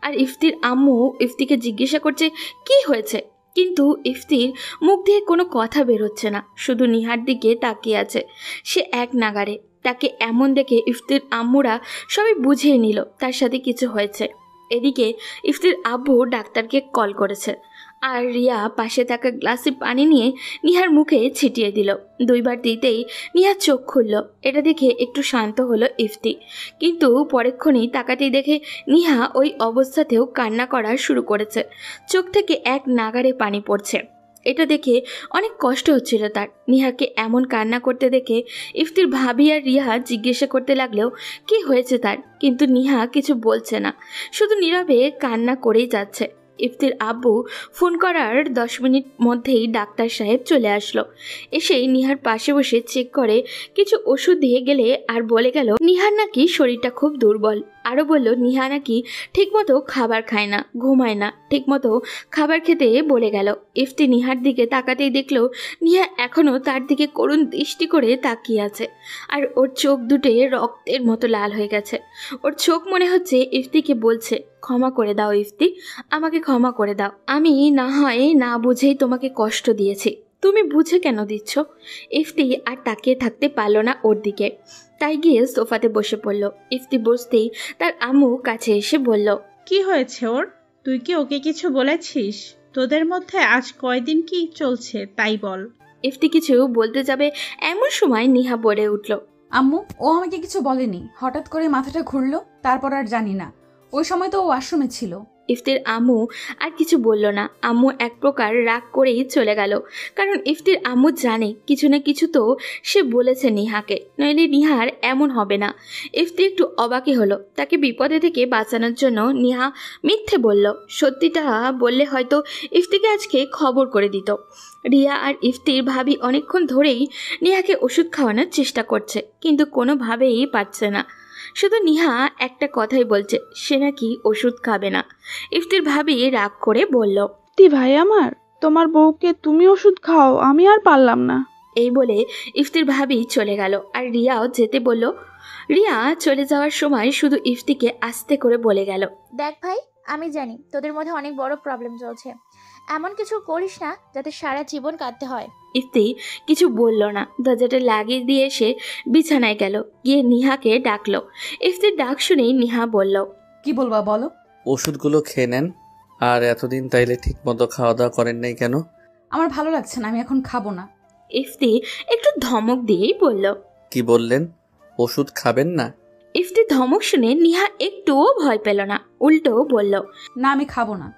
[SPEAKER 3] আর ইফতির আম্মু ইফতিকে জিজ্ঞাসা করছে কি হয়েছে, কিন্তু ইফতির মুখ দিয়ে কোনো কথা বের হচ্ছে না, শুধু নিহার দিকে তাকিয়ে আছে। সে এক নাগাড়ে। তাকে এমন দেখে ইফতির আম্মুরা সবাই বুঝিয়ে নিল তার সাথে কিছু হয়েছে। এদিকে ইফতির আব্বু ডাক্তারকে কল করেছে, আর রিয়া পাশে থাকা গ্লাসে পানি নিয়ে নিহার মুখে ছিটিয়ে দিল। দুইবার দিতেই নিহার চোখ খুলল। এটা দেখে একটু শান্ত হলো ইফতি, কিন্তু পরেক্ষণেই তাকাতেই দেখে নিহা ওই অবস্থাতেও কান্না করা শুরু করেছে। চোখ থেকে এক নাগাড়ে পানি পড়ছে। এটা দেখে অনেক কষ্ট হচ্ছিল তার। নিহাকে এমন কান্না করতে দেখে ইফতির ভাবি আর রিয়া জিজ্ঞাসা করতে লাগলেও কি হয়েছে তার, কিন্তু নিহা কিছু বলছে না, শুধু নীরবে কান্না করেই যাচ্ছে। ইফতির আব্বু ফোন করার 10 মিনিট মধ্যেই ডাক্তার সাহেব চলে আসলো। এসেই নিহার পাশে বসে চেক করে কিছু ওষুধ দিয়ে গেলে আর বলে গেল নিহার নাকি শরীরটা খুব দুর্বল। আরও বলল নিহা নাকি ঠিকমতো খাবার খায় না, ঘুমায় না, ঠিকমতো খাবার খেতে বলে গেল। ইফতি নিহার দিকে তাকাতেই দেখলো নিহা এখনও তার দিকে করুণ দৃষ্টি করে তাকিয়ে আছে, আর ওর চোখ দুটে রক্তের মতো লাল হয়ে গেছে। ওর চোখ মনে হচ্ছে ইফতিকে বলছে ক্ষমা করে দাও ইফতি, আমাকে ক্ষমা করে দাও। আমি না হয় না বুঝেই তোমাকে কষ্ট দিয়েছি, তুমি বুঝে কেন দিচ্ছ? ইফতি আর তাকিয়ে থাকতে পারল না ওর দিকে, তাই গিয়ে সোফাতে বসে পড়ল। ইফতি বসতেই তার আম্মু কাছে এসে বলল,
[SPEAKER 4] কি হয়েছে ওর? তুই কি ওকে কিছু বলেছিস? তোদের মধ্যে আজ কয়দিন কি চলছে তাই বল।
[SPEAKER 3] ইফতি কিছু বলতে যাবে এমন সময় নিহা বলে উঠল,
[SPEAKER 1] আম্মু, ও আমাকে কিছু বলেনি, হঠাৎ করে মাথাটা ঘুরলো, তারপর আর জানি না। ওই সময় তো ও ওয়াশরুমে ছিল।
[SPEAKER 3] ইফতির আম্মু আর কিছু বলল না। আম্মু এক প্রকার রাগ করেই চলে গেল, কারণ ইফতির আম্মু জানে কিছু না কিছু তো সে বলেছে নিহাকে, নইলে নিহার এমন হবে না। ইফতি একটু অবাকই হলো। তাকে বিপদে থেকে বাঁচানোর জন্য নিহা মিথ্যে বলল। সত্যিটা বললে হয়তো ইফতিকে আজকে খবর করে দিত। রিয়া আর ইফতির ভাবি অনেকক্ষণ ধরেই নিহাকে ওষুধ খাওয়ানোর চেষ্টা করছে, কিন্তু কোনোভাবেই পারছে না। শুধু নিহা একটা কথাই বলছে, সে নাকি ওষুধ খাবে না। ইফতির ভাবি রাগ করে বলল,
[SPEAKER 7] ভাই আমার, তোমার বউকে তুমি ওষুধ খাও, আমি আর পারলাম না।
[SPEAKER 3] এই বলে ইফতির ভাবি চলে গেল, আর রিয়াও যেতে বলল। রিয়া চলে যাওয়ার সময় শুধু ইফতিকে আস্তে করে বলে গেল,
[SPEAKER 6] দেখ ভাই, আমি জানি তোদের মধ্যে অনেক বড় প্রবলেম চলছে। এমন কিছু করিস না যাতে সারা জীবন কাঁদতে হয়।
[SPEAKER 3] ইফতি কিছু বলল না। দরজাটা লাগিয়ে দিয়ে এসে বিছানায় গেল, গিয়ে নিহাকে ডাকলো। ইফতির ডাক শুনেই নিহা বলল,
[SPEAKER 1] কি বলবা বলো?
[SPEAKER 2] ওষুধগুলো খেয়ে নেন। আর এতদিন তাইলে ঠিক মতো খাওয়া দাওয়া করেন নাই কেন?
[SPEAKER 1] আমার ভালো লাগছে না, আমি এখন খাবো না।
[SPEAKER 3] ইফতি একটু ধমক দিয়েই বলল।
[SPEAKER 2] কি বললেন? ওষুধ খাবেন না?
[SPEAKER 3] ইফতি ধমক শুনে নিহা একটুও ভয় পেল না, উল্টো বলল,
[SPEAKER 1] না, আমি খাবো না।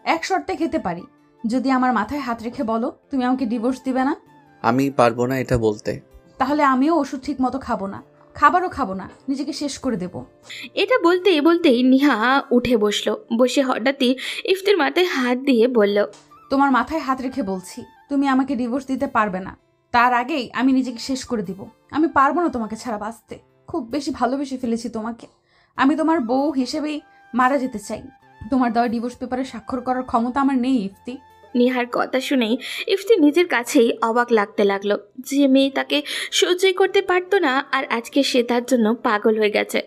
[SPEAKER 1] এক শর্তে খেতে পারি, যদি আমার মাথায় হাত রেখে বলো তুমি আমাকে ডিভোর্স দিবে না।
[SPEAKER 2] আমি পারবো না এটা বলতে।
[SPEAKER 1] তাহলে আমিও ওষুধ ঠিক মতো খাবো না, খাবারও খাবো না, নিজেকে শেষ করে দেব।
[SPEAKER 3] এটা বলতেই বলতেই নিহা উঠে বসলো। বসে হঠাৎই ইফতির মাথায় হাত দিয়ে বলল,
[SPEAKER 1] তোমার মাথায় হাত রেখে বলছি, তুমি আমাকে ডিভোর্স দিতে পারবে না। তার আগেই আমি নিজেকে শেষ করে দিব। আমি পারবো না তোমাকে ছাড়া বাঁচতে। খুব বেশি ভালোবেসে ফেলেছি তোমাকে। আমি তোমার বউ হিসেবেই মারা যেতে চাই। তোমার দেওয়া ডিভোর্স পেপারে স্বাক্ষর করার ক্ষমতা আমার নেই ইফতি।
[SPEAKER 3] নিহার কথা শুনেই ইফতি নিজের কাছেই অবাক লাগতে লাগলো। যে মেয়ে তাকে সহ্যই করতে পারতো না, আর আজকে সে তার জন্য পাগল হয়ে গেছে।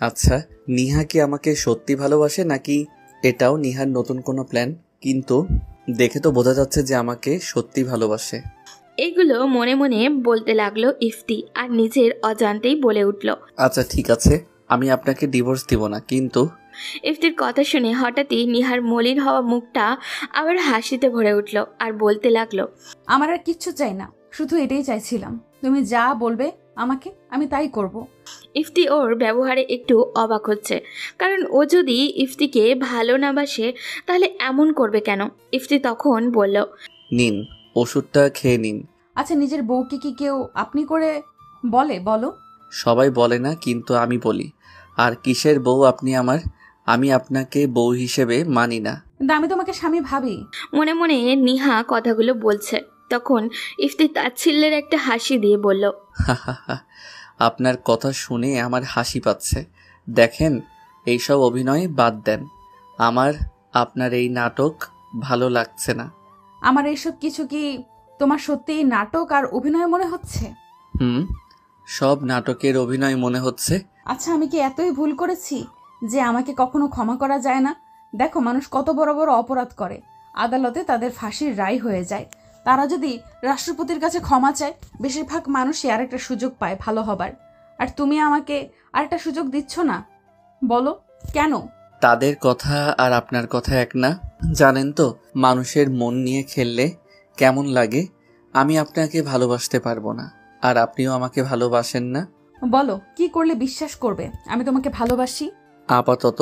[SPEAKER 2] আচ্ছা, নিহা কি আমাকে সত্যি ভালোবাসে নাকি এটাও নিহার নতুন কোনো প্ল্যান? কিন্তু দেখে তো বোঝা যাচ্ছে যে আমাকে সত্যি ভালোবাসে।
[SPEAKER 3] এগুলো মনে মনে বলতে লাগলো ইফতি, আর নিজের অজান্তেই বলে উঠল,
[SPEAKER 2] আচ্ছা ঠিক আছে, আমি আপনাকে ডিভোর্স দিব না। কিন্তু
[SPEAKER 3] ইফতির কথা শুনে হঠাৎই নিহার মলিন হওয়া মুখটা আবার হাসিতে ভরে উঠল, আর বলতে লাগলো,
[SPEAKER 1] আমার আর কিচ্ছু চাই না, শুধু এটাই চাইছিলাম, তুমি যা বলবে আমাকে আমি তাই করব।
[SPEAKER 3] ইফতি ওর ব্যবহারে একটু অবাক হচ্ছে, কারণ ও যদি ইফতিকে ভালো না বাসে তাহলে এমন করবে কেন। ইফতি তখন বলল,
[SPEAKER 2] নিন, ওষুধটা খেয়ে নিন।
[SPEAKER 1] আচ্ছা, নিজের বউকে কি কেউ আপনি করে বলো?
[SPEAKER 2] সবাই বলে না, কিন্তু আমি বলি। আর কিসের বউ আপনি আমার? আমি আপনাকে বউ হিসেবে মানি না।
[SPEAKER 1] কিন্তু আমি তোমাকে স্বামী ভাবি।
[SPEAKER 3] মনে মনে নিহা কথাগুলো বলছে। তখন ইফতি তাচ্ছিল্যের একটা হাসি দিয়ে বলল,
[SPEAKER 2] আপনার কথা শুনে আমার হাসি পাচ্ছে। দেখেন, এইসব অভিনয় বাদ দেন। আমার আপনার এই নাটক ভালো লাগছে না।
[SPEAKER 1] আমার এইসব কিছু কি তোমার সত্যি নাটক আর অভিনয় মনে হচ্ছে?
[SPEAKER 2] সব নাটকের অভিনয় মনে হচ্ছে।
[SPEAKER 1] আচ্ছা, আমি কি এতই ভুল করেছি যে আমাকে কখনো ক্ষমা করা যায় না? দেখো, মানুষ কত বড় বড় অপরাধ করে, আদালতে তাদের ফাঁসির রায় হয়ে যায়। তারা যদি রাষ্ট্রপতির কাছে ক্ষমা চায়, বেশিরভাগ মানুষই আরেকটা সুযোগ পায় ভালো হবার। আর তুমি আমাকে আরেকটা সুযোগ দিচ্ছ না, বলো কেন?
[SPEAKER 2] তাদের কথা আর আপনার কথা এক না। জানেন তো মানুষের মন নিয়ে খেললে কেমন লাগে। আমি আপনাকে ভালোবাসতে পারবো না, আর আপনিও আমাকে ভালোবাসেন না।
[SPEAKER 1] বলো, কি করলে বিশ্বাস করবে আমি তোমাকে ভালোবাসি?
[SPEAKER 2] আপাতত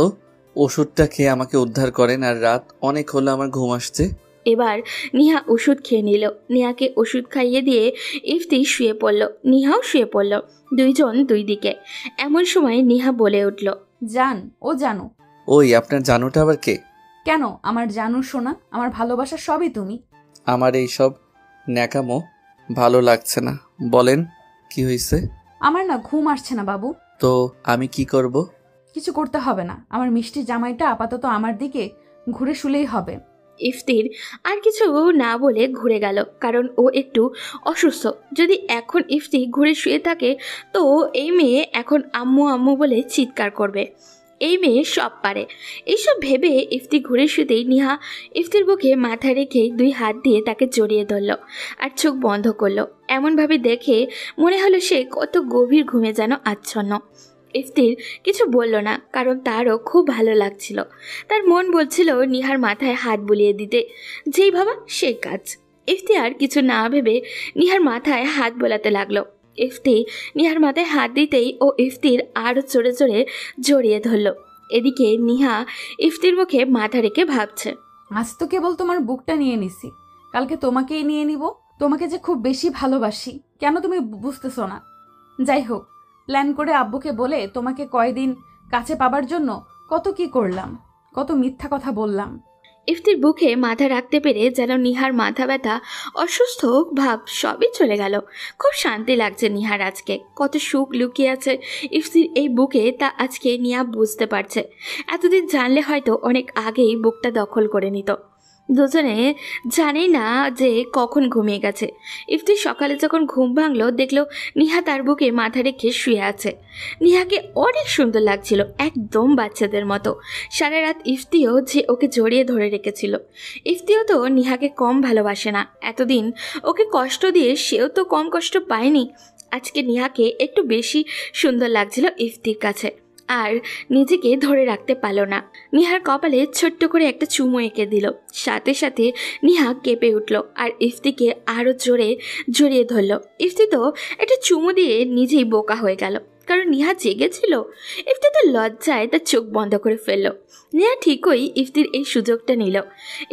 [SPEAKER 2] ওষুধটা খেয়ে আমাকে উদ্ধার করেন, আর রাত অনেক হলো, আমার ঘুম আসছে।
[SPEAKER 3] এবার নিহা ওষুধ খেয়ে নিল। নিহাকে ওষুধ খাইয়ে দিয়ে ইফতি শুয়ে পড়ল, নিহাও শুয়ে পড়ল, দুইজন দুই দিকে। এমন সময় নিহা বলে উঠল,
[SPEAKER 1] জান, ও জানো।
[SPEAKER 2] ওই আপনার জানুটা আবার কে?
[SPEAKER 1] কেন, আমার জানু সোনা, আমার ভালোবাসা সবই তুমি।
[SPEAKER 2] আমার এই সব ন্যাকামো ভালো লাগছে না। বলেন কি হয়েছে?
[SPEAKER 1] আমার না ঘুম আসছে না বাবু।
[SPEAKER 2] তো আমি কি করব?
[SPEAKER 1] কিছু করতে হবে না, আমার মিষ্টি জামাইটা আপাতত আমার দিকে ঘুরে শুলেই হবে।
[SPEAKER 3] ইফতির আর কিছু না বলে ঘুরে গেল, কারণ ও একটু অসুস্থ। যদি এখন ইফতি ঘুরে শুয়ে থাকে তো এই মেয়ে এখন আম্মু আম্মু বলে চিৎকার করবে। এই মেয়ে সব পারে। এইসব ভেবে ইফতি ঘুরে শুতেই নিহা ইফতির বুকে মাথা রেখে দুই হাত দিয়ে তাকে জড়িয়ে ধরল আর চোখ বন্ধ করলো। এমনভাবে দেখে মনে হলো সে কত গভীর ঘুমে যেন আচ্ছন্ন। ইফতির কিছু বলল না, কারণ তারও খুব ভালো লাগছিল। তার মন বলছিল নিহার মাথায় হাত বুলিয়ে দিতে, যেই ভাবা সেই কাজ। ইফতি আর কিছু না ভেবে নিহার মাথায় হাত বোলাতে লাগলো। ইফতি নিহার মাথায় হাত দিতেই ও ইফতির আরও জোরে জোরে জড়িয়ে ধরল। এদিকে নিহা ইফতির মুখে মাথা রেখে ভাবছে,
[SPEAKER 1] আজ তো কেবল তোমার বুকটা নিয়ে নিছি, কালকে তোমাকেই নিয়ে নিব। তোমাকে যে খুব বেশি ভালোবাসি, কেন তুমি বুঝতেছো না? যাই হোক, প্ল্যান করে আব্বুকে বলে তোমাকে কয়দিন কাছে পাবার জন্য কত কি করলাম, কত মিথ্যা কথা বললাম।
[SPEAKER 3] ইফতির বুকে মাথা রাখতে পেরে যেন নিহার মাথা ব্যথা, অসুস্থ ভাব সবই চলে গেল। খুব শান্তি লাগছে নিহার আজকে। কত সুখ লুকিয়ে আছে ইফতির এই বুকে, তা আজকে নিহা বুঝতে পারছে। এতদিন জানলে হয়তো অনেক আগেই বুকটা দখল করে নিত। দুজনে জানেই না যে কখন ঘুমিয়ে গেছে। ইফতি সকালে যখন ঘুম ভাঙলো দেখলো নিহা তার বুকে মাথা রেখে শুয়ে আছে। নিহাকে অনেক সুন্দর লাগছিল, একদম বাচ্চাদের মতো। সারা রাত ইফতিও যে ওকে জড়িয়ে ধরে রেখেছিল। ইফতিও তো নিহাকে কম ভালোবাসে না। এতদিন ওকে কষ্ট দিয়ে সেও তো কম কষ্ট পায়নি। আজকে নিহাকে একটু বেশি সুন্দর লাগছিল ইফতির কাছে। আর নিজেকে ধরে রাখতে পারল না। নিহার কপালে ছোট্ট করে একটা চুমু এঁকে দিল। সাথে সাথে নিহা কেঁপে উঠল আর ইফতিকে আরও জোরে জড়িয়ে ধরল। ইফতি তো একটা চুমু দিয়ে নিজেই বোকা হয়ে গেল, কারণ নিহা জেগেছিল। ইফতি তো লজ্জায় তার চোখ বন্ধ করে ফেলল। নিহা ঠিকই ইফতির এই সুযোগটা নিল।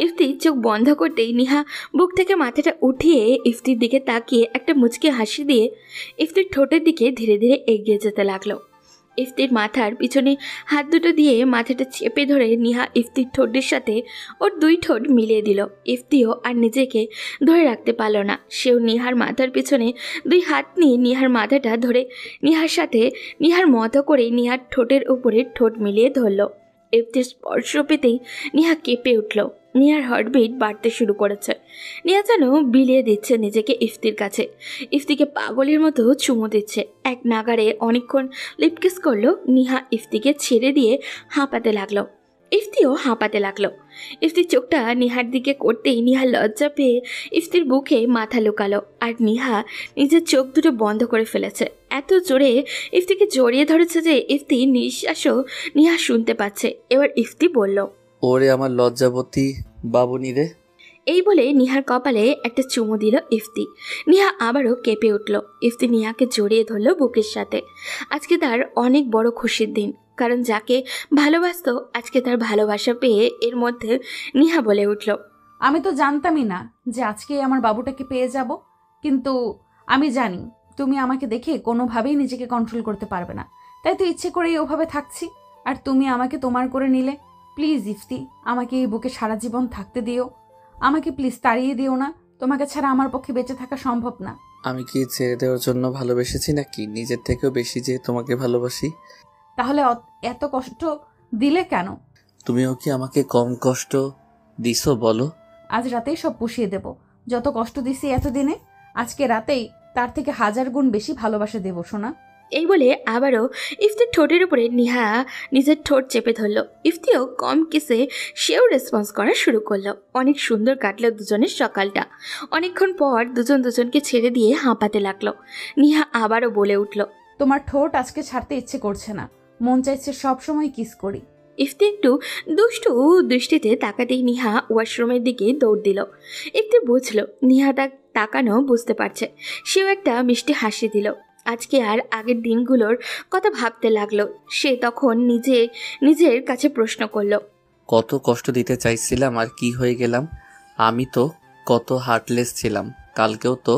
[SPEAKER 3] ইফতি চোখ বন্ধ করতেই নিহা বুক থেকে মাথাটা উঠিয়ে ইফতির দিকে তাকিয়ে একটা মুচকি হাসি দিয়ে ইফতির ঠোঁটের দিকে ধীরে ধীরে এগিয়ে যেতে লাগলো। ইফতির মাথার পিছনে হাত দুটো দিয়ে মাথাটা চেপে ধরে নিহা ইফতির ঠোঁটের সাথে ওর দুই ঠোঁট মিলিয়ে দিল। ইফতিও আর নিজেকে ধরে রাখতে পারল না। সেও নিহার মাথার পিছনে দুই হাত নিয়ে নিহার মাথাটা ধরে নিহার সাথে নিহার মতো করে নিহার ঠোঁটের উপরে ঠোঁট মিলিয়ে ধরল। ইফতির স্পর্শ পেতেই নিহা কেঁপে উঠল। নিহার হার্টবিট বাড়তে শুরু করেছে। নিহা যেন বিলিয়ে দিচ্ছে নিজেকে ইফতির কাছে। ইফতিকে পাগলের মতো চুমু দিচ্ছে। এক নাগারে অনেকক্ষণ লিপকিস করলো। নিহা ইফতিকে ছেড়ে দিয়ে হাঁপাতে লাগলো। ইফতিও হাঁপাতে লাগলো। ইফতির চোখটা নিহার দিকে করতেই নিহা লজ্জা পেয়ে ইফতির বুকে মাথা লুকালো আর নিহা নিজের চোখ দুটো বন্ধ করে ফেলেছে। এত জোরে ইফতিকে জড়িয়ে ধরেছে যে ইফতি নিঃশ্বাসও নিহা শুনতে পাচ্ছে। এবার ইফতি বলল,
[SPEAKER 2] ওরে আমার লজ্জাবতী বাবুনি রে।
[SPEAKER 3] এই বলে নিহার কপালে একটা চুমু দিল ইফতি। নিহা আবারও কেঁপে উঠল। ইফতি নিহাকে জড়িয়ে ধরল বুকের সাথে। আজকে তার অনেক বড় খুশির দিন, কারণ যাকে ভালোবাসতো আজকে তার ভালোবাসা পেয়ে এর মধ্যে নিহা বলে উঠল,
[SPEAKER 1] আমি তো জানতামই না যে আজকে আমার বাবুটাকে পেয়ে যাব, কিন্তু আমি জানি তুমি আমাকে দেখে কোনোভাবেই নিজেকে কন্ট্রোল করতে পারবে না, তাই তো ইচ্ছে করেই ওভাবে থাকছি। আর তুমি আমাকে তোমার করে নিলে। প্লিজ ইফতি, আমাকে এই বুকে সারা জীবন থাকতে দিও। আমাকে প্লিজ তাড়িয়ে দিও না। তোমাকে ছাড়া আমার পক্ষে বেঁচে থাকা সম্ভব না।
[SPEAKER 2] আমি কি ছেড়ে দেওয়ার জন্য ভালোবেসেছি নাকি নিজের থেকেও বেশি যে তোমাকে ভালোবাসি?
[SPEAKER 1] তাহলে এত কষ্ট দিলে কেন?
[SPEAKER 2] তুমিও কি আমাকে কম কষ্ট দিছো বলো?
[SPEAKER 1] আজ রাতেই সব পুষিয়ে দেব। যত কষ্ট দিছি এতদিনে, আজকে রাতেই তার থেকে 1000 গুণ বেশি ভালোবাসা দেব সোনা।
[SPEAKER 3] এই বলে আবারও ইফতির ঠোঁটের উপরে নিহা নিজের ঠোঁট চেপে ধরল। ইফতিও কম কিসে সেও রেসপন্স করা শুরু করলো। অনেক সুন্দর কাটলো দুজনের সকালটা। অনেকক্ষণ পর দুজন দুজনকে ছেড়ে দিয়ে হাঁপাতে লাগলো। নিহা আবারও বলে উঠল,
[SPEAKER 1] তোমার ঠোঁট আজকে ছাড়তে ইচ্ছে করছে না, মন চাইছে সব সময় কিস করি।
[SPEAKER 3] ইফতি একটু দুষ্টু দৃষ্টিতে তাকাতেই নিহা ওয়াশরুমের দিকে দৌড় দিল। ইফতি বুঝলো নিহা তার তাকানো বুঝতে পারছে। সেও একটা মিষ্টি হাসি দিল। আজকে আর আগের দিনগুলোর কথা ভাবতে লাগলো। সে তখন নিজের কাছে প্রশ্ন করলো,
[SPEAKER 2] কত কষ্ট দিতে চাইছিলাম আর কি হয়ে গেলাম? আমি তো কত হার্টলেস ছিলাম। কালকেও তো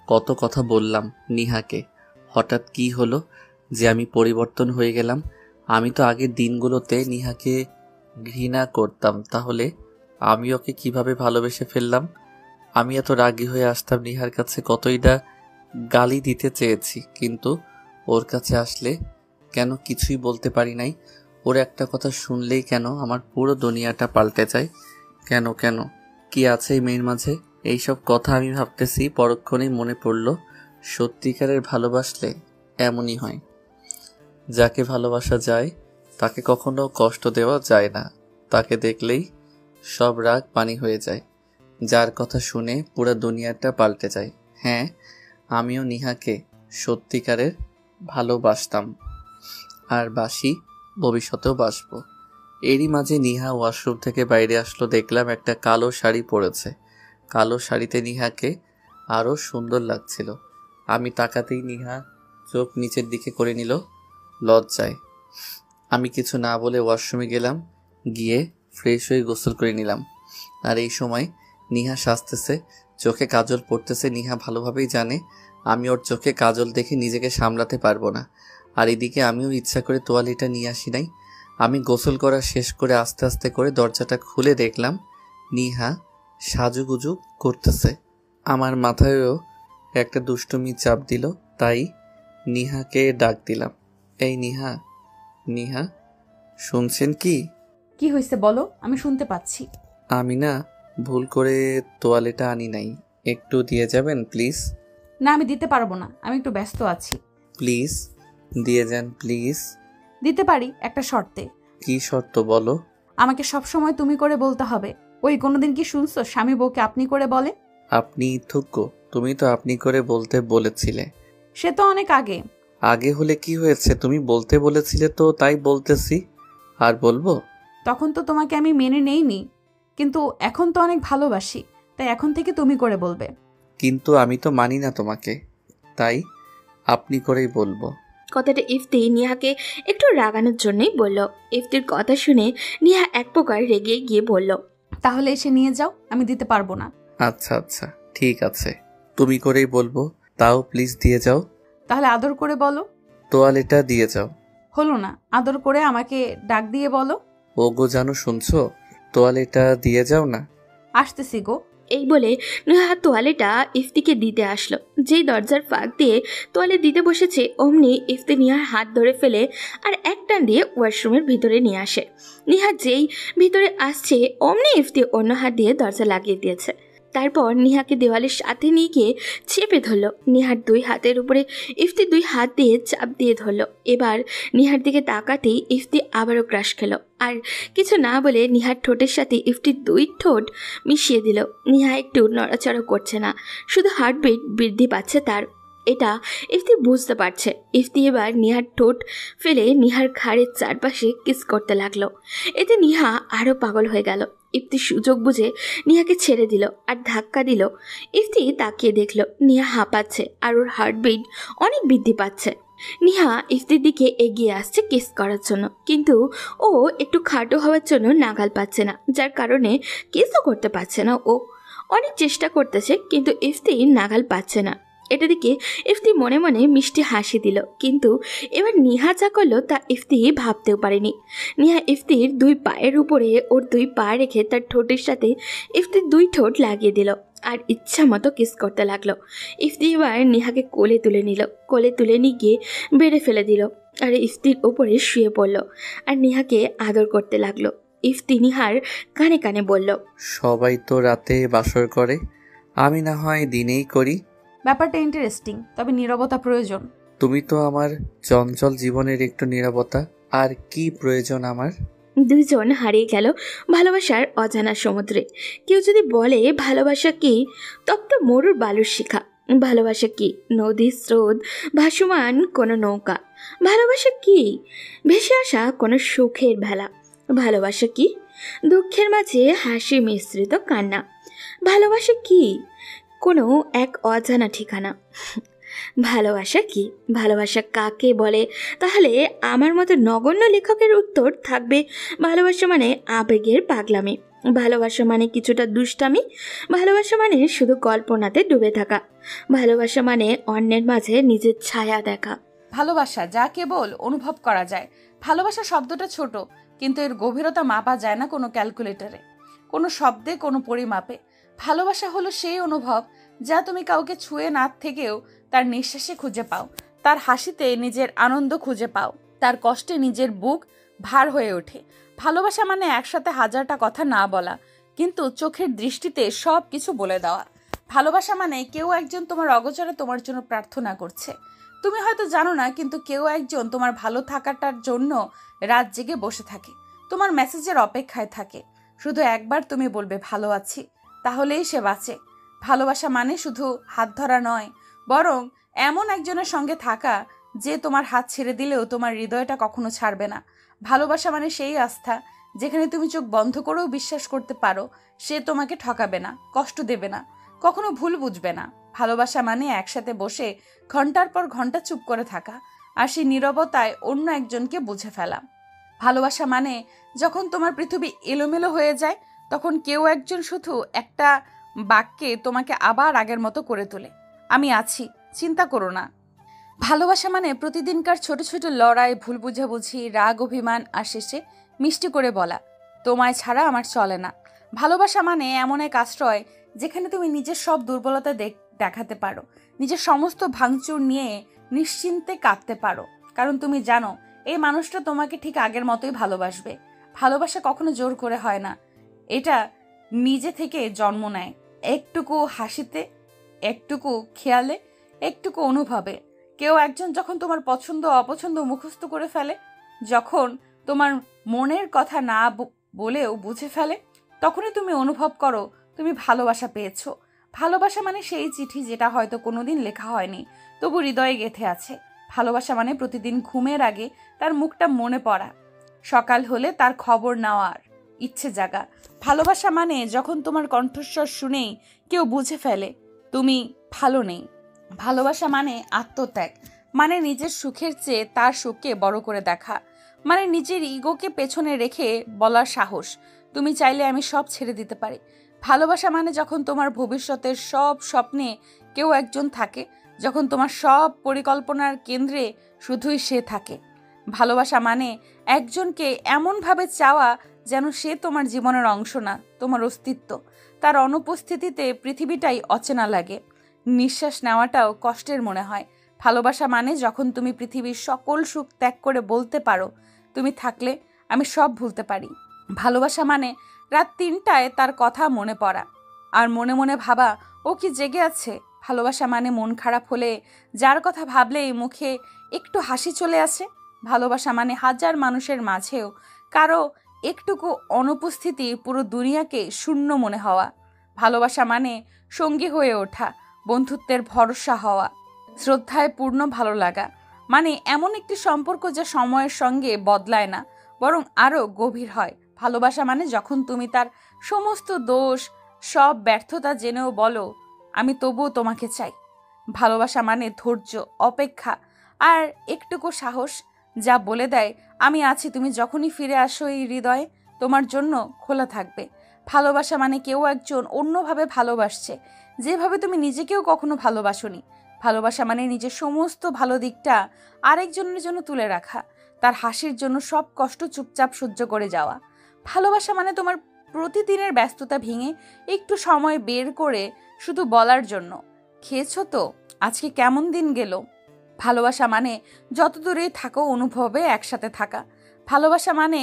[SPEAKER 2] কত কথা বললাম নিহাকে। হঠাৎ কি হলো যে আমি পরিবর্তন হয়ে গেলাম? আমি তো আগের দিনগুলোতে নিহাকে ঘৃণা করতাম, তাহলে আমি ওকে কিভাবে ভালোবেসে ফেললাম? আমি এত রাগী হয়ে আসতাম নিহার কাছে, কতই না গালি দিতে চেয়েছি, কিন্তু ওর কাছে আসলে কেন কিছুই বলতে পারি নাই। ওর একটা কথা শুনলেই কেন আমার পুরো দুনিয়াটা পাল্টে যায়? কেন কেন কি আছে এই মেয়ের মাঝে? এইসব কথা আমি ভাবতেছি, পরক্ষণেই মনে পড়ল সত্যিকারের ভালোবাসলে এমনই হয়। যাকে ভালোবাসা যায় তাকে কখনো কষ্ট দেওয়া যায় না। তাকে দেখলেই সব রাগ পানি হয়ে যায়। যার কথা শুনে পুরো দুনিয়াটা পাল্টে যায়। হ্যাঁ, আমিও নিহাকে সত্যিকারের ভালোবাসতাম আর বাসি, ভবিষ্যতেও বাসবো। এরই মাঝে নিহা ওয়াশরুম থেকে বাইরে আসলো। দেখলাম একটা কালো শাড়ি পরেছে। কালো শাড়িতে নিহাকে আরও সুন্দর লাগছিল। আমি তাকাতেই নিহা চোখ নিচের দিকে করে নিল লজ্জায়। আমি কিছু না বলে ওয়াশরুমে গেলাম। গিয়ে ফ্রেশ হয়ে গোসল করে নিলাম। আর এই সময় নিহা সাজতেছে, চোখে কাজল পড়তেছে। নিহা ভালোভাবেই জানে আমি ওর চোখে কাজল দেখে নিজেকে সামলাতে পারবো না। আর এদিকে আমিও ইচ্ছা করে তোয়ালিটা নিয়ে আসি নাই। আমি গোসল করা শেষ করে আস্তে আস্তে করে দরজাটা খুলে দেখলাম নিহা সাজুগুজু করতেছে। আমার মাথায়ও একটা দুষ্টুমি চাপ দিল, তাই নিহাকে ডাক দিলাম, এই নিহা, নিহা শুনছেন কি?
[SPEAKER 1] কি হয়েছে বলো, আমি শুনতে পাচ্ছি।
[SPEAKER 2] আমি না ভুল করে তোয়ালেটা আনি নাই, একটু দিয়ে যাবেন প্লিজ?
[SPEAKER 1] না, আমি দিতে পারবো না, আমি একটু ব্যস্ত আছি।
[SPEAKER 2] প্লিজ দিয়ে যান প্লিজ।
[SPEAKER 1] দিতে পারি, একটা শর্তে।
[SPEAKER 2] কি শর্ত বলো?
[SPEAKER 1] আমাকে সব সময় তুমি করে বলতে হবে। ওই কোনোদিন কি শুনছো স্বামী বউকে আপনি করে বলে?
[SPEAKER 2] আপনি থুকো, তুমি তো আপনি করে বলতে বলেছিলে।
[SPEAKER 1] সে তো অনেক আগে।
[SPEAKER 2] আগে হলে কি হয়েছে, তুমি বলতে বলেছিলে তো, তাই বলতেছি। আর বলবো?
[SPEAKER 1] তখন তো তোমাকে আমি মেনে নেইনি, কিন্তু এখন তো অনেক ভালোবাসি, তাই এখন থেকে তুমি করে বলবে।
[SPEAKER 2] কিন্তু আমি তো মানি না তোমাকে, তাই আপনি করেই বলবো।
[SPEAKER 3] কথাটা ইফতি নিহাকে একটু রাগানোর জন্যই বলল। ইফতির কথা শুনে নিহা এক প্রকার রেগে গিয়ে বলল,
[SPEAKER 1] তাহলে এসে নিয়ে যাও, আমি দিতে পারবো না।
[SPEAKER 2] আচ্ছা আচ্ছা ঠিক আছে, তুমি করেই বলবো। তাও প্লিজ দিয়ে যাও।
[SPEAKER 1] তাহলে আদর করে বলো।
[SPEAKER 2] তোয়ালেটা দিয়ে যাও।
[SPEAKER 1] হলো না, আদর করে আমাকে ডাক দিয়ে বলো।
[SPEAKER 2] ওগো জানো, শুনছো? তোয়ালেটা দিয়ে যাও না।
[SPEAKER 1] আসতেছি গো।
[SPEAKER 3] এই বলে নেহা তোয়ালেটা ইফতিকে দিতে আসলো। যেই দরজার ফাঁক দিয়ে তোয়ালে দিতে বসেছে, অমনি ইফতি নিহার হাত ধরে ফেলে আর এক টান দিয়ে ওয়াশরুমের ভিতরে নিয়ে আসে। নিহা যেই ভিতরে আসছে, অমনি ইফতি অন্য হাত দিয়ে দরজা লাগিয়ে দিয়েছে। তারপর নিহাকে দেওয়ালের সাথে নিয়ে গিয়ে চেপে ধরলো। নিহার দুই হাতের উপরে ইফতি দুই হাত দিয়ে চাপ দিয়ে ধরলো। এবার নিহার দিকে তাকাতেই ইফতি আবারও ক্রাশ খেলো, আর কিছু না বলে নিহার ঠোঁটের সাথে ইফতির দুই ঠোঁট মিশিয়ে দিল। নিহা একটু নড়াচড়া করছে না, শুধু হার্টবিট বৃদ্ধি পাচ্ছে তার। এটা ইফতি বুঝতে পারছে। ইফতি এবার নিহার ঠোঁট ফেলে নিহার ঘাড়ের চারপাশে কিস করতে লাগলো। এতে নিহা আরও পাগল হয়ে গেল। ইফতি সুযোগ বুঝে নিহাকে ছেড়ে দিল আর ধাক্কা দিল। ইফতি তাকিয়ে দেখল নিহা হাঁপাচ্ছে আর ওর হার্টবিট অনেক বৃদ্ধি পাচ্ছে। নিহা ইফতির দিকে এগিয়ে আসছে কিস করার জন্য, কিন্তু ও একটু খাটো হওয়ার জন্য নাগাল পাচ্ছে না, যার কারণে কিসও করতে পারছে না। ও অনেক চেষ্টা করতেছে, কিন্তু ইফতি নাগাল পাচ্ছে না। এটা দিকে ইফতি মনে মনে মিষ্টি হাসি দিল, কিন্তু এবার নিহা যা করলো তা ইফতি ভাবতেও পারেনি। নিহা ইফতির দুই পায়ের উপরে ওর দুই পা রেখে তার ঠোঁটের সাথে ইফতির দুই ঠোঁট লাগিয়ে দিল আর ইচ্ছা মতো কিস করতে লাগলো। ইফতি এবার নিহাকে কোলে তুলে নিল, কোলে তুলে নিয়ে গিয়ে বেড়ে ফেলে দিল আর ইফতির ওপরে শুয়ে পড়ল আর নিহাকে আদর করতে লাগলো। ইফতি নিহার কানে কানে বলল,
[SPEAKER 2] সবাই তো রাতে বাসর করে, আমি না হয় দিনেই করি।
[SPEAKER 1] ব্যাপারটা ইন্টারেস্টিং, তবে নীরবতা প্রয়োজন।
[SPEAKER 2] তুমি তো আমার চঞ্চল জীবনের একটু নীরবতা। আর কি প্রয়োজন আমার?
[SPEAKER 3] দুইজন হারিয়ে গেল ভালোবাসার অজানা সমুদ্রে। কেউ যদি বলে ভালোবাসা কি, তপ্ত মরুর বালুর শিখা। ভালোবাসা কি নদী স্রোত ভাসমান কোনো নৌকা। ভালোবাসা কি ভেসে আসা কোনো সুখের ভেলা। ভালোবাসা কি দুঃখের মাঝে হাসি মিশ্রিত কান্না। ভালোবাসা কি কোনো এক অজানা ঠিকানা। ভালোবাসা কি, ভালোবাসা কাকে বলে? তাহলে আমার মতো নগণ্য লেখকের উত্তর থাকবে, ভালোবাসা মানে আবেগের পাগলামি। ভালোবাসা মানে কিছুটা দুষ্টামি। ভালোবাসা মানে শুধু কল্পনাতে ডুবে থাকা। ভালোবাসা মানে অন্যের মাঝে নিজের ছায়া দেখা।
[SPEAKER 1] ভালোবাসা যা কেবল অনুভব করা যায়। ভালোবাসা শব্দটা ছোট, কিন্তু এর গভীরতা মাপা যায় না কোনো ক্যালকুলেটরে, কোনো শব্দে, কোনো পরিমাপে। ভালোবাসা হলো সেই অনুভব যা তুমি কাউকে ছুঁয়ে না থেকেও তার নিঃশ্বাসে খুঁজে পাও, তার হাসিতে নিজের আনন্দ খুঁজে পাও, তার কষ্টে নিজের বুক ভার হয়ে ওঠে। ভালোবাসা মানে একসাথে হাজারটা কথা না বলা, কিন্তু চোখের দৃষ্টিতে সব কিছু বলে দেওয়া। ভালোবাসা মানে কেউ একজন তোমার অগোচরে তোমার জন্য প্রার্থনা করছে। তুমি হয়তো জানো না, কিন্তু কেউ একজন তোমার ভালো থাকাটার জন্য রাত জেগে বসে থাকে, তোমার মেসেজের অপেক্ষায় থাকে। শুধু একবার তুমি বলবে ভালো আছি, তাহলেই সে বাঁচে। ভালোবাসা মানে শুধু হাত ধরা নয়, বরং এমন একজনের সঙ্গে থাকা যে তোমার হাত ছেড়ে দিলেও তোমার হৃদয়টা কখনো ছাড়বে না। ভালোবাসা মানে সেই আস্থা যেখানে তুমি চোখ বন্ধ করেও বিশ্বাস করতে পারো সে তোমাকে ঠকাবে না, কষ্ট দেবে না, কখনো ভুল বুঝবে না। ভালোবাসা মানে একসাথে বসে ঘন্টার পর ঘন্টা চুপ করে থাকা আর সেই নীরবতায় অন্য একজনকে বুঝে ফেলা। ভালোবাসা মানে যখন তোমার পৃথিবী এলোমেলো হয়ে যায়, তখন কেউ একজন শুধু একটা বাক্যে তোমাকে আবার আগের মতো করে তোলে, আমি আছি, চিন্তা করো না। ভালোবাসা মানে প্রতিদিনকার ছোট ছোট লড়াই, ভুল বুঝাবুঝি, রাগ, অভিমান, আর শেষে মিষ্টি করে বলা তোমায় ছাড়া আমার চলে না। ভালোবাসা মানে এমন এক আশ্রয় যেখানে তুমি নিজের সব দুর্বলতা দেখাতে পারো, নিজের সমস্ত ভাঙচুর নিয়ে নিশ্চিন্তে কাঁদতে পারো, কারণ তুমি জানো এই মানুষটা তোমাকে ঠিক আগের মতোই ভালোবাসবে। ভালোবাসা কখনো জোর করে হয় না, এটা নিজে থেকে জন্ম নেয়, একটুকু হাসিতে, একটুকু খেয়ালে, একটুকু অনুভবে। কেউ একজন যখন তোমার পছন্দ অপছন্দ মুখস্থ করে ফেলে, যখন তোমার মনের কথা না বলেও বুঝে ফেলে, তখনই তুমি অনুভব করো তুমি ভালোবাসা পেয়েছো। ভালোবাসা মানে সেই চিঠি যেটা হয়তো কোনোদিন লেখা হয়নি, তবু হৃদয়ে গেঁথে আছে। ভালোবাসা মানে প্রতিদিন ঘুমের আগে তার মুখটা মনে পড়া, সকাল হলে তার খবর নেওয়ার ইচ্ছে জাগা। ভালোবাসা মানে যখন তোমার কণ্ঠস্বর শুনেই কেউ বুঝে ফেলে তুমি ভালো নেই। ভালোবাসা মানে আত্মত্যাগ, মানে নিজের সুখের চেয়ে তার সুখকে বড় করে দেখা, মানে নিজের ইগোকে পেছনে রেখে বলার সাহস, তুমি চাইলে আমি সব ছেড়ে দিতে পারি। ভালোবাসা মানে যখন তোমার ভবিষ্যতের সব স্বপ্নে কেউ একজন থাকে, যখন তোমার সব পরিকল্পনার কেন্দ্রে শুধুই সে থাকে। ভালোবাসা মানে একজনকে এমনভাবে চাওয়া যেন সে তোমার জীবনের অংশ না, তোমার অস্তিত্ব। তার অনুপস্থিতিতে পৃথিবীটাই অচেনা লাগে, নিঃশ্বাস নেওয়াটাও কষ্টের মনে হয়। ভালোবাসা মানে যখন তুমি পৃথিবীর সকল সুখ ত্যাগ করে বলতে পারো, তুমি থাকলে আমি সব ভুলতে পারি। ভালোবাসা মানে রাত 3টায় তার কথা মনে পড়া আর মনে মনে ভাবা ও কি জেগে আছে। ভালোবাসা মানে মন খারাপ হলে যার কথা ভাবলেই মুখে একটু হাসি চলে আসে। ভালোবাসা মানে হাজার মানুষের মাঝেও কারো একটুকু অনুপস্থিতি পুরো দুনিয়াকে শূন্য মনে হওয়া। ভালোবাসা মানে সঙ্গী হয়ে ওঠা, বন্ধুত্বের ভরসা হওয়া, শ্রদ্ধায় পূর্ণ ভালো লাগা, মানে এমন একটি সম্পর্ক যা সময়ের সঙ্গে বদলায় না, বরং আরও গভীর হয়। ভালোবাসা মানে যখন তুমি তার সমস্ত দোষ, সব ব্যর্থতা জেনেও বলো আমি তবুও তোমাকে চাই। ভালোবাসা মানে ধৈর্য, অপেক্ষা আর একটুকু সাহস, যা বলে দেয় আমি আছি, তুমি যখনই ফিরে আসো এই হৃদয়ে তোমার জন্য খোলা থাকবে। ভালোবাসা মানে কেউ একজন অন্যভাবে ভালোবাসছে, যেভাবে তুমি নিজেকেও কখনো ভালোবাসোনি। ভালোবাসা মানে নিজের সমস্ত ভালো দিকটা আরেকজনের জন্য তুলে রাখা, তার হাসির জন্য সব কষ্ট চুপচাপ সহ্য করে যাওয়া। ভালোবাসা মানে তোমার প্রতিদিনের ব্যস্ততা ভেঙে একটু সময় বের করে শুধু বলার জন্য খেয়েছো তো, আজকে কেমন দিন গেল। ভালোবাসা মানে যত দূরেই থাকো অনুভবে একসাথে থাকা। ভালোবাসা মানে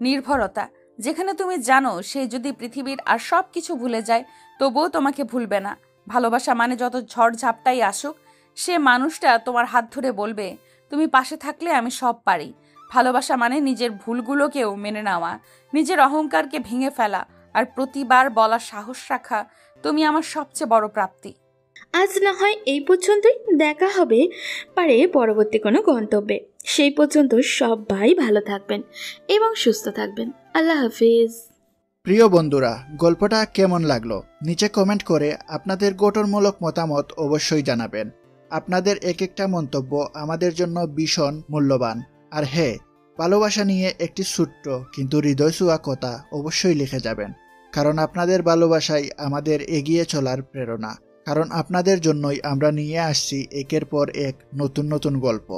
[SPEAKER 1] নির্ভরতা, যেখানে তুমি জানো সে যদি পৃথিবীর আর সব কিছু ভুলে যায় তবুও তোমাকে ভুলবে না। ভালোবাসা মানে যত ঝড় ঝাপটাই আসুক সে মানুষটা তোমার হাত ধরে বলবে তুমি পাশে থাকলে আমি সব পারি। ভালোবাসা মানে নিজের ভুলগুলোকেও মেনে নেওয়া, নিজের অহংকারকে ভেঙে ফেলা আর প্রতিবার বলার সাহস রাখা তুমি আমার সবচেয়ে বড় প্রাপ্তি।
[SPEAKER 3] আজ না হয় এই পর্যন্তই, দেখা হবে পারে পরবর্তী কোনো গন্তব্যে। সেই পর্যন্ত সবাই ভালো থাকবেন এবং সুস্থ থাকবেন। আল্লাহ হাফিজ।
[SPEAKER 5] প্রিয় বন্ধুরা, গল্পটা কেমন লাগলো নিচে কমেন্ট করে আপনাদের গঠনমূলক মতামত অবশ্যই জানাবেন। আপনাদের এক একটা মন্তব্য আমাদের জন্য ভীষণ মূল্যবান। আর হ্যাঁ, ভালোবাসা নিয়ে একটি ছোট্ট কিন্তু হৃদয় ছোঁয়া কথা অবশ্যই লিখে যাবেন, কারণ আপনাদের ভালোবাসাই আমাদের এগিয়ে চলার প্রেরণা। কারণ আপনাদের জন্যই আমরা নিয়ে আসছি একের পর এক নতুন নতুন গল্প।